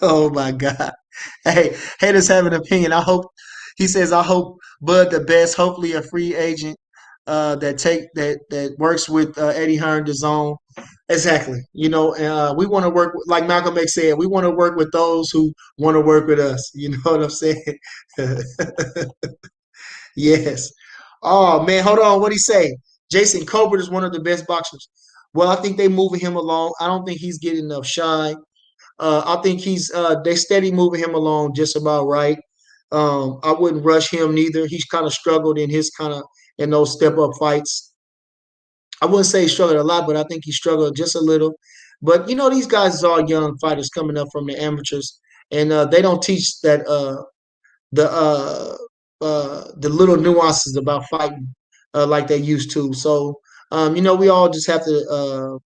Speaker 1: Oh my God. Hey, haters have an opinion. He says, I hope Bud the best, hopefully a free agent that works with Eddie Hearn, the zone. Exactly. We want to work like Malcolm X said, we want to work with those who want to work with us. You know what I'm saying? Yes. Oh man, hold on. What he say? Jason Colbert is one of the best boxers. Well, I think they moving him along. I don't think he's getting enough shine. I think they steady moving him along just about right. I wouldn't rush him neither. He's kind of struggled in those step up fights. I wouldn't say he struggled a lot, but I think he struggled just a little. But these guys are all young fighters coming up from the amateurs, and they don't teach that the little nuances about fighting like they used to. So we all just have to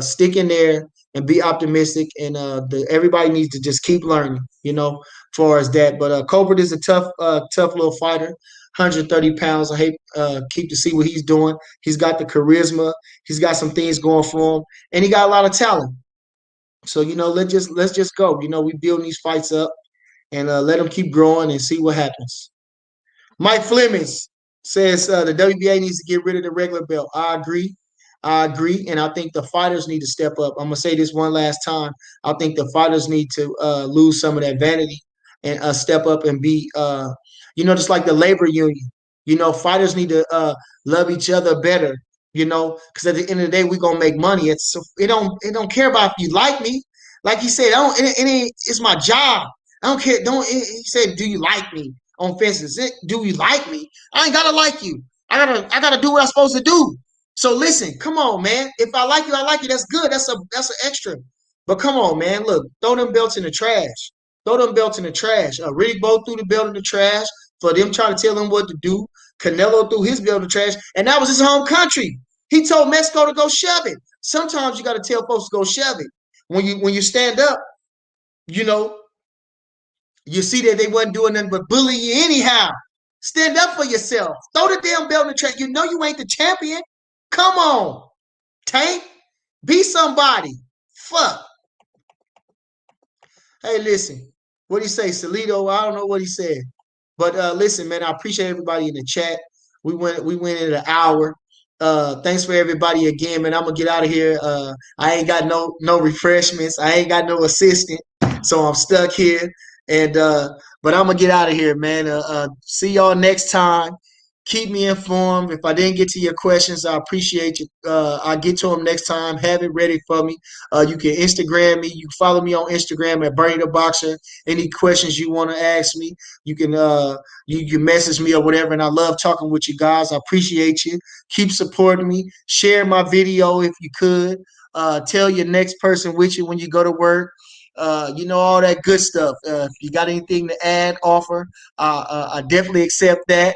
Speaker 1: stick in there and be optimistic. And everybody needs to just keep learning, as far as that. But Colbert is a tough little fighter. 130 pounds. I hate keep to see what he's doing. He's got the charisma. He's got some things going for him, and he got a lot of talent. So let's just go. We building these fights up and let them keep growing and see what happens. Mike Flemings says the WBA needs to get rid of the regular belt. I agree. And I think the fighters need to step up. I'm gonna say this one last time. I think the fighters need to lose some of that vanity and step up and be, just like the labor union. Fighters need to love each other better. Because at the end of the day, we're gonna make money. It don't care about if you like me. Like he said, I don't. It's my job. I don't care. Don't. He said, "Do you like me?" On fences. Do you like me? I ain't gotta like you. I gotta do what I'm supposed to do. So listen, come on, man. If I like you, I like you. That's good. That's an extra. But come on, man. Look, throw them belts in the trash. Throw them belts in the trash. Riddick Bowe threw the belt in the trash for them trying to tell him what to do. Canelo threw his belt in the trash, and that was his home country. He told Mexico to go shove it. Sometimes you got to tell folks to go shove it. When you stand up, you know, you see that they wasn't doing nothing but bully you anyhow. Stand up for yourself. Throw the damn belt in the trash. You know you ain't the champion. Come on, Tank. Be somebody. Fuck. Hey, listen. What he say, Salito? I don't know what he said. But listen, man, I appreciate everybody in the chat. We went in an hour. Thanks for everybody again, man. I'm gonna get out of here. I ain't got no refreshments. I ain't got no assistant, so I'm stuck here. And but I'm gonna get out of here, man. See y'all next time. Keep me informed. If I didn't get to your questions, I appreciate you. I'll get to them next time. Have it ready for me. You can Instagram me. You can follow me on Instagram at Bernie the Boxer. Any questions you want to ask me, you can you can message me or whatever. And I love talking with you guys. I appreciate you. Keep supporting me. Share my video if you could. Tell your next person with you when you go to work. All that good stuff. If you got anything to add, offer, I definitely accept that.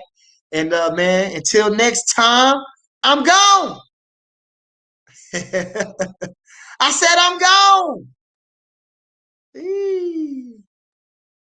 Speaker 1: And man, until next time, I'm gone. I said I'm gone.